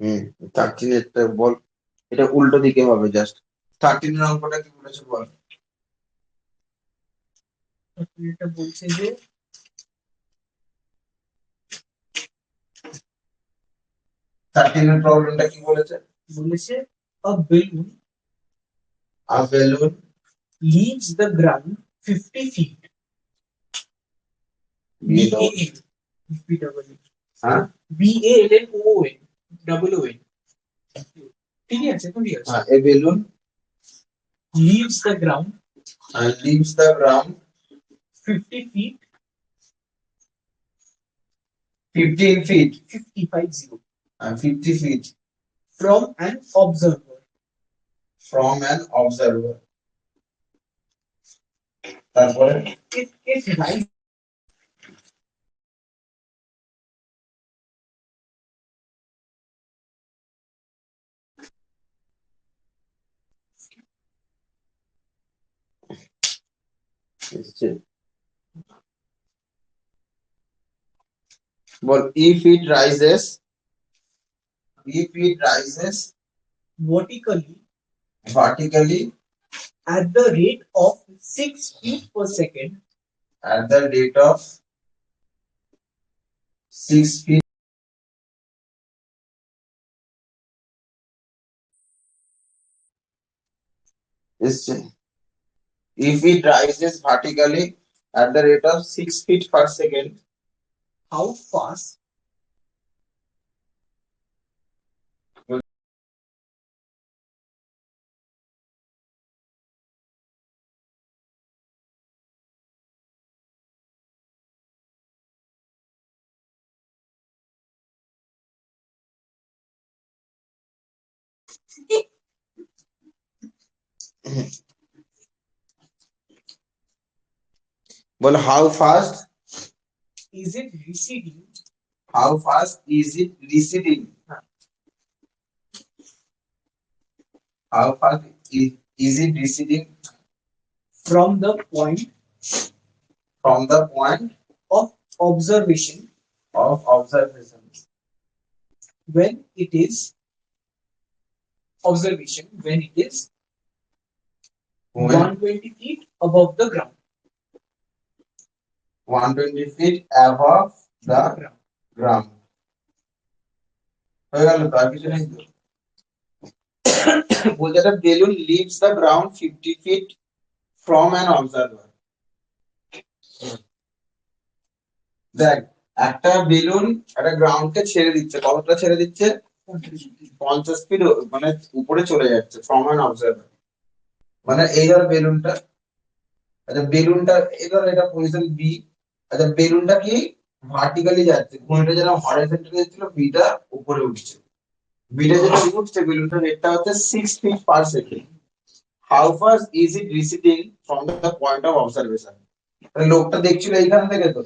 হুম 13 এরটা বল, এটা উল্টো দিকে হবে জাস্ট। 13 এর অঙ্কটা কি বলেছে বল। এটা বলছে যে 13 এর প্রবলেমটা কি বলেছে। বলেছে a balloon a balloon leaves the ground 50 feet. BAL. BAL. হ্যাঁ BALLON. Double O N. ঠিক আছে ঠিক আছে a balloon leaves the ground leaves the ground 50 feet 15 feet 50 50 feet from an observer. from an observer। তারপরে It rises ball if it rises vertically vertically at the rate of 6 feet per second at the rate of 6 feet এসছে if it rises vertically at the rate of 6 feet per second how fast ball how fast is it receding is it receding how fast is it receding from the point of observation of observation when it is when 120 feet above the ground 120 feet above the ground হয়ে গেল তো আর কিছু নেই তো বলছে একটা balloon leaves the ground 50 feet from an observer দেখ একটা বেলুন একটা গ্রাউন্ডকে ছেড়ে দিচ্ছে, কতটা ছেড়ে দিচ্ছে 50 ফিট মানে উপরে চলে যাচ্ছে ফ্রম অ্যান অবজারভার। মানে এই ধর বেলুনটা, আচ্ছা বেলুনটা এই ধর এটা পজিশন বি, আচ্ছা বেলুনটা কি ভার্টিক্যালি যাচ্ছে, ঘড়িটা যেন হরাইজন্টালি যাচ্ছিল, বিটা উপরে উঠছে, বিটা যেটা উঠছে বেলুনটার রেটটা হচ্ছে 6 feet per second. How fast is it residing from the point of observation. লোকটা দেখছিল এইখান থেকে তো,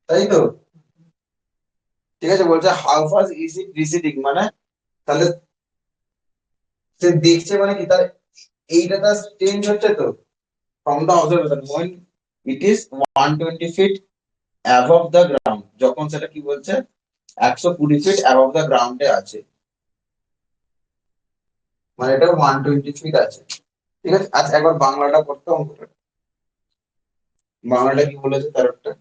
তাই তো, ঠিক আছে। বলছে how fast is it residing মানে তাহলে সে দেখছে মানে কি তার এইটা তার চেঞ্জ হচ্ছে তো from the observation when it is 120 feet above the ground, যখন সেটা কি বলছে 120 ফিট above the ground এ আছে, মানে এটা 120 ফিট আছে, ঠিক আছে। আচ্ছা একবার বাংলাটা করতে, অঙ্কটা বাংলাটা কি বলেছে তার একটা,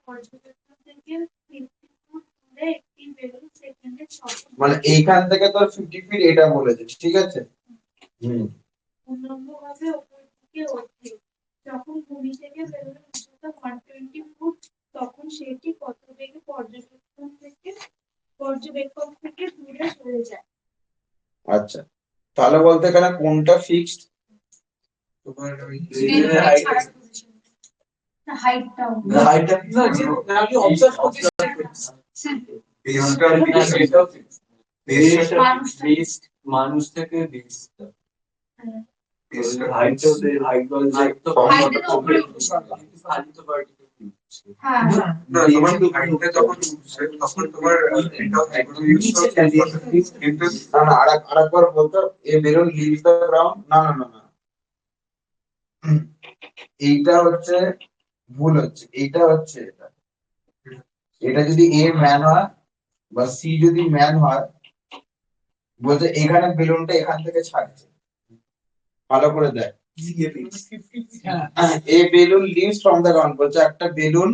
পর্যবেক্ষণ থেকে 50 ফুট দূরে একটি বেলুন সেকেন্ডে 6 ফুট মানে এইখান থেকে তোর 50 ফিট এটা বলেছে, ঠিক আছে। উল্লম্বভাবে উপর দিকে ওঠে। যখন ভূমি থেকে বেলুনের উচ্চতা 120 ফুট, তখন সেটি কত বেগে পর্যবেক্ষক থেকে দূরে সরে যায়। আচ্ছা তাহলে বলতে এখানে কোনটা ফিক্সড, তোমার ওই হাইটটাও হাইটটা না যে আমি অবজার্ভ করছি মানুষ থেকে হ্যাঁ না তোমার হাইটটা যখন উঠছে তখন তোমার কিন্তু না না আরেকবার বলতো এ বেলুন লিভস দ্য গ্রাউন্ড, না না না না এইটা হচ্ছে ভুল হচ্ছে, এইটা হচ্ছে এটা এটা যদি এ ম্যান হয় বা সি যদি ম্যান হয়, বলছে এখানে বেলুনটা এখান থেকে ছাড়ছে, ভালো করে দেখ। হ্যাঁ a balloon leaves from the ground, বলছে একটা বেলুন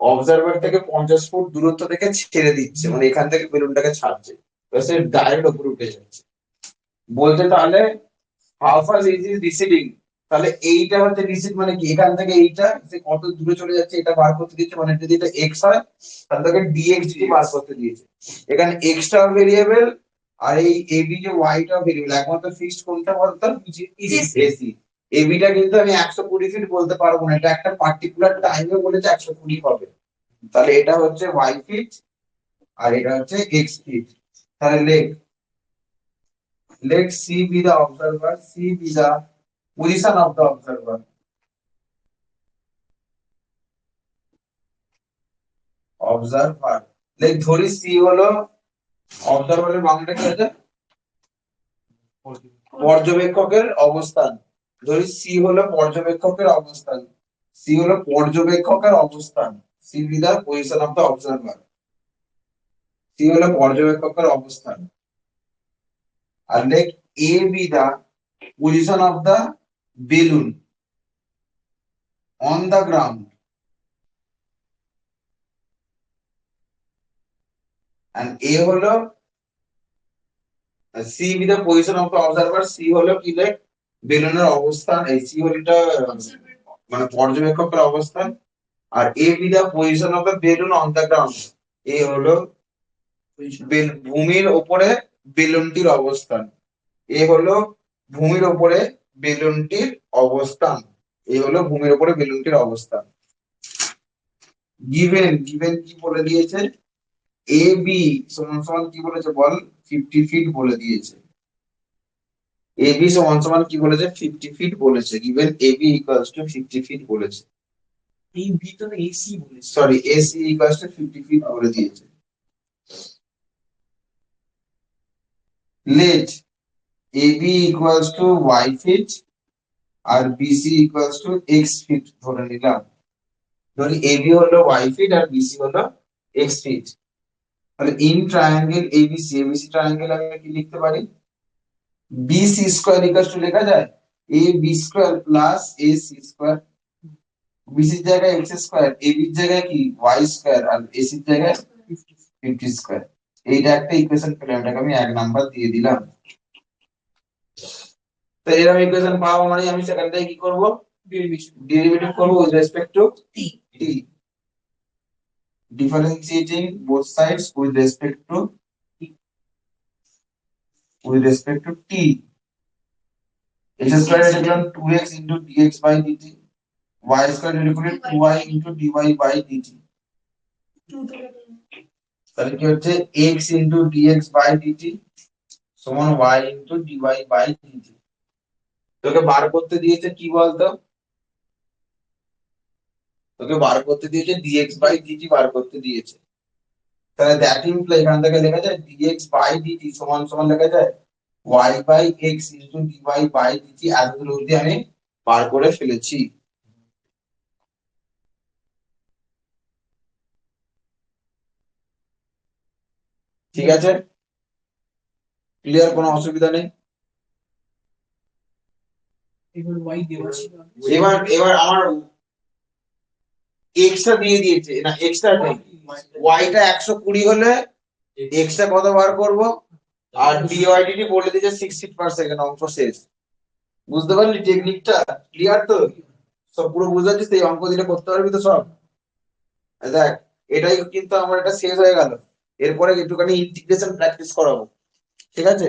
অবজারভার থেকে 50 ফুট দূরত্ব থেকে ছেড়ে দিচ্ছে, মানে এখান থেকে বেলুনটাকে ছাড়ছে, সে ডাইরেক্ট উপরে উঠে যাচ্ছে। বলছে তাহলে how far is is residing, তাহলে এইটা হচ্ছে রিসিড মানে কি, এখান থেকে এইটা সে কত দূরে চলে যাচ্ছে এটা বার করতে দিচ্ছে, মানে যদি এটা এক্স হয় তাহলে তাকে ডিএক্স দিয়ে বার করতে দিয়েছে। এখানে এক্সটা ভেরিয়েবল আর এই এবি যে ওয়াইটা ভেরিয়েবল, একমাত্র ফিক্সড কোনটা বলতো, এসি। এবিটা কিন্তু আমি 120 ফিট বলতে পারবো না, এটা একটা পার্টিকুলার টাইমে বলেছে 120 হবে, তাহলে এটা হচ্ছে ওয়াই ফিট আর এটা হচ্ছে এক্স ফিট। তাহলে let C be the observer, C be the position of the observer. Observer. Like ধরি C হলো অবজারভারের বাংলাটা কি আছে, পর্যবেক্ষকের অবস্থান। ধরি C হলো পর্যবেক্ষকের অবস্থান, C হলো পর্যবেক্ষকের অবস্থান, C be the position of the observer. C হলো পর্যবেক্ষকের অবস্থান। আর let A be the position of the balloon on the ground. And A হলো C be the position of the observer, C হলো কি like বেলুনের অবস্থান, এই সি হলো এটা মানে পর্যবেক্ষকের অবস্থান, আর A B the position of the balloon on the ground, A হলো ভূমির উপরে বেলুনটির অবস্থান, এ হলো ভূমির উপরে বেলুনটির অবস্থান, এ হলো ভূমির উপরে বেলুনটির অবস্থান। গিভেন গিভেন কি বলে দিয়েছে, এ বি সমান সমান কি বলেছে বল, 50 ফিট বলে দিয়েছে। এবি সমান সমান কি বলেছে, 50 ফিট বলেছে, given AB equals to 50 feet বলেছে, এই বি তো এসি বলেছে। Sorry AC equals to 50 feet বলে দিয়েছে। Let AB equals to y feet আর BC equals to x feet ধরে নিলাম, ধরি এবি হলো ওয়াই ফিট আর বিসি হলো এক্স ফিট। তাহলে in triangle ABC, ABC triangle আমি কি লিখতে পারি, বিসি স্কয়ার ইকুয়ালস টু লেখা যায় A B square plus A C square, বিসির জায়গায় এক্স স্কয়ার, এবির জায়গায় কি ওয়াই স্কয়ার আর এসির জায়গায় 50 স্কয়ার। এইটা একটা ইকুয়েশন পেলাম, এটাকে আমি 1 নাম্বার দিয়ে দিলাম। তো এরকম ইকুয়েশন পাওয়া মানে আমি সেখানটায় কি করব, ডেরিভেটিভ করব with respect two T, differentiating both sides with respect two T. x square লিখলাম 2x dx by dt, y square লিখলাম 2y dy by dt, তাহলে কি হচ্ছে x dx by dt সমান y dy by dt। তোকে বার করতে দিয়েছে কি বলতো, তোকে বার করতে দিয়েছে dx by dt বার করতে দিয়েছে, তাহলে দ্যাট ইমপ্লাই এখান থেকে লেখা যায় dx by dt সমান সমান লেখা যায় y by x dy by dt, এতদূর অবধি আমি বার করে ফেলেছি। ঠিক আছে, ক্লিয়ার, কোনো অসুবিধা নেই। এবার ওয়াই দেওয়া ছিল। এবার এবার আমার এক্সটা দিয়ে দিয়েছে না, এক্সটা নেই, ওয়াইটা 120 হলে এক্সটা কত বার করব, আর ডিওয়াইডিটি বলে দিয়েছে 6 ফিট পার সেকেন্ড, অঙ্ক শেষ। বুঝতে পারলি টেকনিকটা, ক্লিয়ার তো, সব পুরো বুঝতে পারছিস, এই অঙ্ক দিলে করতে পারবি তো সব। দেখ এটাই কিন্তু আমার এটা শেষ হয়ে গেল, এরপরে একটুখানি ইন্টিগ্রেশন প্র্যাকটিস করাবো, ঠিক আছে,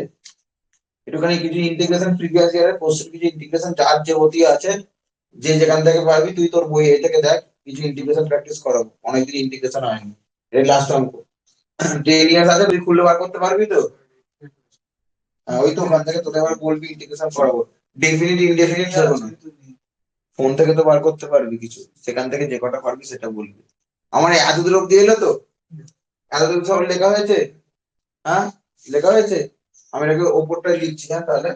একটুখানি কিছু ইন্টিগ্রেশন প্রিভিয়াস ইয়ারের কোশ্চেন, কিছু ইন্টিগ্রেশন যার যে হতি আছে, যে যেখান থেকে পারবি তুই তোর বই এ থেকে দেখ, কিছু ইন্টিগ্রেশন প্র্যাকটিস করাবো, অনেকদিন ইন্টিগ্রেশন হয়নি, এই লাস্ট অঙ্ক 10 ইয়ার্স আছে, তুই খুলে বার করতে পারবি তো। হ্যাঁ, ওই তো ওখান থেকে তোকে আবার বলবি ইন্টিগ্রেশন করাবো, ডেফিনিট ইনডেফিনিট যাবো না, ফোন থেকে তো বার করতে পারবি কিছু, সেখান থেকে যে কটা পারবি সেটা বলবি। আমার এতদূর অব্দি এলো তো, এতদূর সব লেখা হয়েছে, হ্যাঁ লেখা হয়েছে, আমি এটাকে ওপরটা লিখছি, হ্যাঁ তাহলে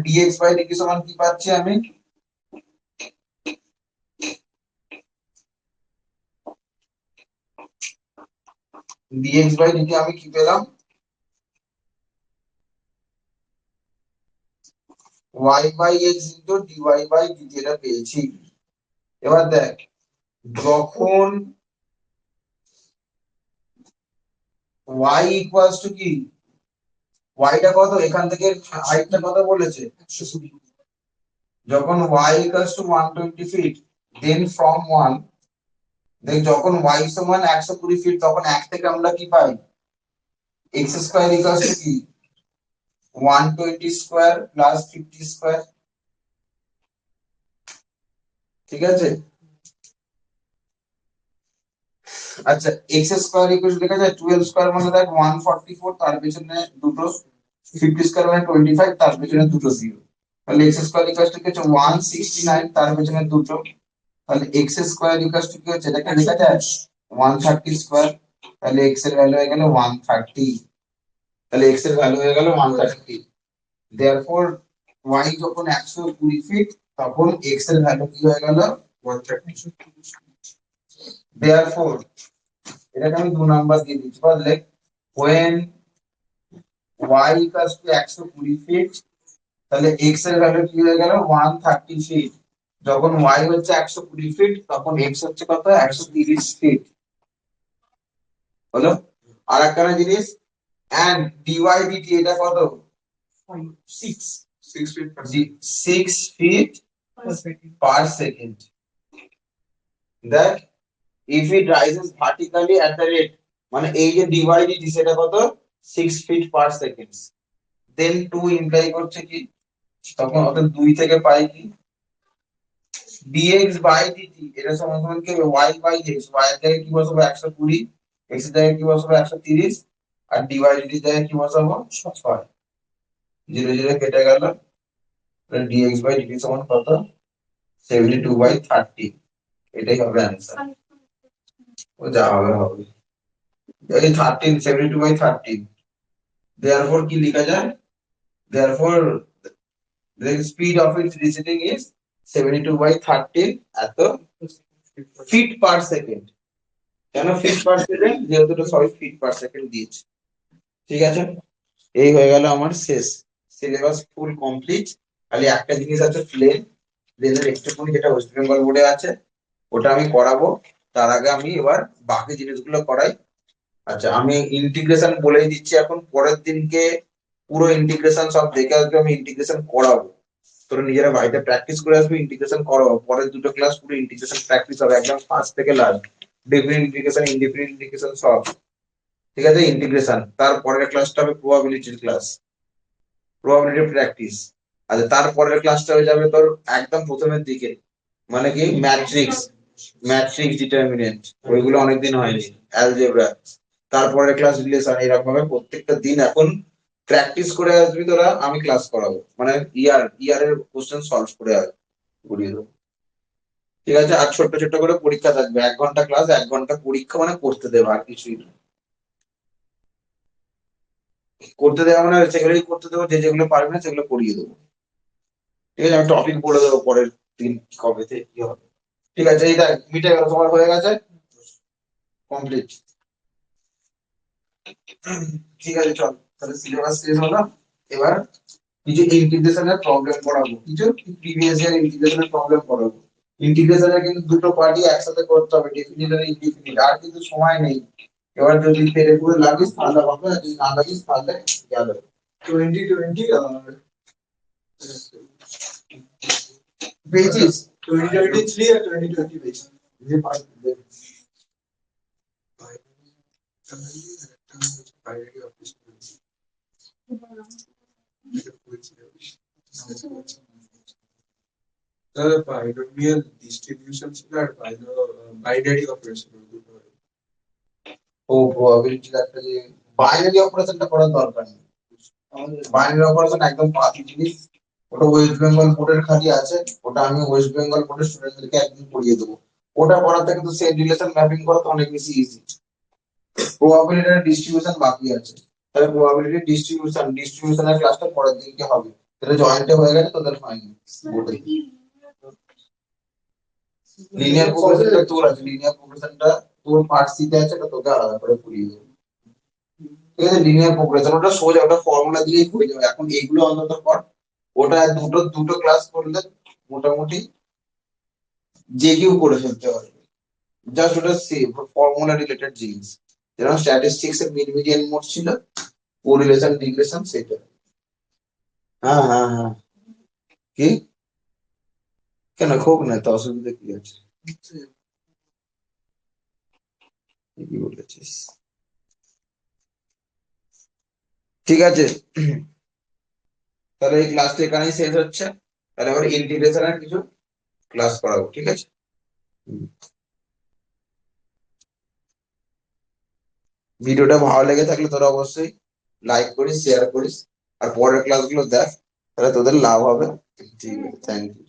ডিএক্স বাই ডিটি সমান কি পাচ্ছি আমি, dx বাই dt আমি কি পেলাম, y by x into dy by dt এটা পেয়েছি। এবার দেখ, যখন y ইকুয়ালস টু কি, y টা কত, এখান থেকে হাইটটা কত বলেছে, যখন y equals to 120 feet, then from 1, দেখ যখন y সমান 120 ফিট তখন এক থেকে আমরা কি পাই, x স্কয়ার ইকুয়ালস টু কি 120 স্কয়ার প্লাস 50 স্কয়ার, ঠিক আছে। আচ্ছা x স্কয়ার ইকুয়াল লেখা যায় 12 স্কয়ার মানে দেখ 144, তার পেছনে দুটো 50 স্কয়ার মানে 25, তার পেছনে দুটো 0, তাহলে x স্কয়ার ইকুয়াল টু কি হচ্ছে 169, তার পেছনে দুটো, তাহলে x স্কয়ার ইকুয়াল টু কি হচ্ছে, এটাকে লেখা যায় 130 স্কয়ার, তাহলে x এর ভ্যালু হয়ে গেল 130, তাহলে x এর ভ্যালু হয়ে গেল 130। দেয়ারফর y যখন 120 ফিট তখন x এর ভ্যালু কি হয়ে গেল 130। দেয়ারফর এটাকে আমি 2 নাম্বার দিয়ে দিচ্ছি, বুঝলে, when y equals to 120 fit তাহলে x এর ভ্যালু কি হয়ে গেল 130 ফিট, যখন y হচ্ছে 120 ফিট তখন x হচ্ছে কত 130 ফিট, হলো। আর একটা জিনিস, and dy dt এটা কত, 6 ফিট 6 ফিট পার সেকেন্ড। দেখ, if it rises vertically at the rate, মানে এই যে dy dt সেটা কত 6 ফিট পার সেকেন্ড, দেন 2 ইমপ্লাই করছে কি, তখন অর্থাৎ 2 থেকে পাই কি dx বাই dt, এটা সমান সমান কি হবে y বাই x, y এর জায়গায় কি বসাবো 120, x এর জায়গায় কি বসাবো 130, আর dy dt এর জায়গায় কি বসাবো 6, 0 0 কেটে গেল, তাহলে dx বাই dt সমান কত 72 বাই 30, এটাই হবে অ্যানসার। ও যা হবে হবে, এই 13 72 বাই 13, therefore কি লেখা যায়, therefore the speed of its receding is 72 by 13 এত ফিট পার সেকেন্ড, কেন ফিট পার সেকেন্ড, যেহেতু এটা সবাই ফিট পার সেকেন্ড দিয়েছে, ঠিক আছে। এই হয়ে গেল আমার শেষ সিলেবাস ফুল কমপ্লিট, খালি একটা জিনিস আছে প্লেনের একটুখানি যেটা ওয়েস্ট বেঙ্গল বোর্ডে আছে ওটা আমি করাবো, তার আগে আমি এবার বাকি জিনিসগুলো করাই। আচ্ছা আমি ইন্টিগ্রেশন বলেই দিচ্ছি, এখন পরের দিনকে পুরো ইন্টিগ্রেশন সব দেখে আসবে, আমি ইন্টিগ্রেশন করাবো, তোরা নিজেরা বাড়িতে প্র্যাকটিস করে আসবি, ইন্টিগ্রেশন করাবো, পরের দুটো ক্লাস পুরো ইন্টিগ্রেশন প্র্যাকটিস হবে একদম ফার্স্ট থেকে last, different integration indifferent integration সব, ঠিক আছে। ইন্টিগ্রেশন তারপরের ক্লাসটা হবে প্রবাবিলিটির ক্লাস, প্রবাবিলিটি প্র্যাকটিস। আচ্ছা তারপরের ক্লাসটা হয়ে যাবে তোর একদম প্রথমের দিকে, মানে কি ম্যাট্রিক্স ডিটারমিনেন্ট, ওইগুলো অনেকদিন হয়নি, অ্যালজেব্রা, তারপরের ক্লাস রিলেশন, এরকম ভাবে প্রত্যেকটা দিন এখন প্র্যাকটিস করে আসবি তোরা, আমি ক্লাস করাবো, মানে ইয়ারের কোশ্চেন সলভ করে করিয়ে দেবো, ঠিক আছে। আর ছোট্ট ছোট্ট করে পরীক্ষা থাকবে, 1 ঘন্টা ক্লাস 1 ঘন্টা পরীক্ষা, মানে করতে দেবে আর কিছুই না, করতে দেওয়া মানে সেগুলোই করতে দেবো, যে যেগুলো পারবে না সেগুলো করিয়ে দেবো, ঠিক আছে। আমি টপিক বলে দেবো পরের দিন কবে থেকে কি হবে, ঠিক আছে। এই দেখ মিটে গেল, তোমার হয়ে গেছে কমপ্লিট, ঠিক আছে চল, তাহলে সিলেবাস শেষ হলো। এবার কিছু ইন্টিগ্রেশনের প্রবলেম পড়াবো, কিছু প্রিভিয়াস ইয়ার ইন্টিগ্রেশনের প্রবলেম পড়াবো। ইন্টিগ্রেশনে কিন্তু দুটো পার্টি একসাথে করতে হবে, ডেফিনিট আর ইনডিফিনিট, আর কিন্তু সময় নেই। এবার যদি পেরে পুরো লাগিস তাহলে হবে, আর যদি না লাগিস তাহলে গেল 2020 পেয়েছিস, 2023 আর 2020 পেয়েছিস, যে পার্টি তাহলে বাইনোমিয়াল ডিস্ট্রিবিউশন ছিল আর বাইনারি অপারেশন দুটো। ও প্রবাবিলিটি একটা যে বাইনারি অপারেশনটা করার দরকার নেই, বাইনারি অপারেশন একদম বাকি জিনিস, ওটা ওয়েস্ট বেঙ্গল বোর্ডের খালি আছে, ওটা আমি ওয়েস্ট বেঙ্গল বোর্ডের স্টুডেন্টদেরকে একদিন পড়িয়ে দেবো, ওটা পড়াতে কিন্তু সেট রিলেশন ম্যাপিং করা তো অনেক বেশি ইজি। প্রবাবিলিটি ডিস্ট্রিবিউশন বাকি আছে, তাহলে প্রবাবিলিটি ডিস্ট্রিবিউশনের ক্লাসটা পরের দিনকে হবে, তাহলে জয়েন্টে হয়ে গেছে তোদের ফাইনাল বোর্ডে। লিনিয়ার প্রোগ্রেশনটা তোর আছে, লিনিয়ার প্রোগ্রেশনটা তোর পার্ট সিতে আছে, এটা তোকে আলাদা করে পড়িয়ে দেবো। ঠিক আছে, লিনিয়ার প্রোগ্রেশন ওটা সোজা, ওটা ফর্মুলা দিয়েই হয়ে যাবে। এখন এগুলো অন্তত পর, ওটা দুটো দুটো ক্লাস করলে মোটামুটি যে কেউ করে ফেলতে পারবে। জাস্ট ওটা ফর্মুলা রিলেটেড জিনিস, যেরকম স্ট্যাটিস্টিক্স এর মিড মিডিয়ান মোড ছিল, কোরিলেশন রিগ্রেশন সেটা। হ্যাঁ হ্যাঁ হ্যাঁ, কি কেন হোক না, তো অসুবিধা কি আছে, কি বলেছিস? ঠিক আছে, তাহলে এই ক্লাসটা এখানেই শেষ হচ্ছে। তাহলে এবার ইন্টিগ্রেশনের কিছু ক্লাস করাবো, ঠিক আছে? ভিডিওটা ভালো লেগে থাকলে তোরা অবশ্যই লাইক করিস, শেয়ার করিস, আর পরের ক্লাসগুলো দেখ, তাহলে তোদের লাভ হবে। ঠিক আছে, থ্যাংক ইউ।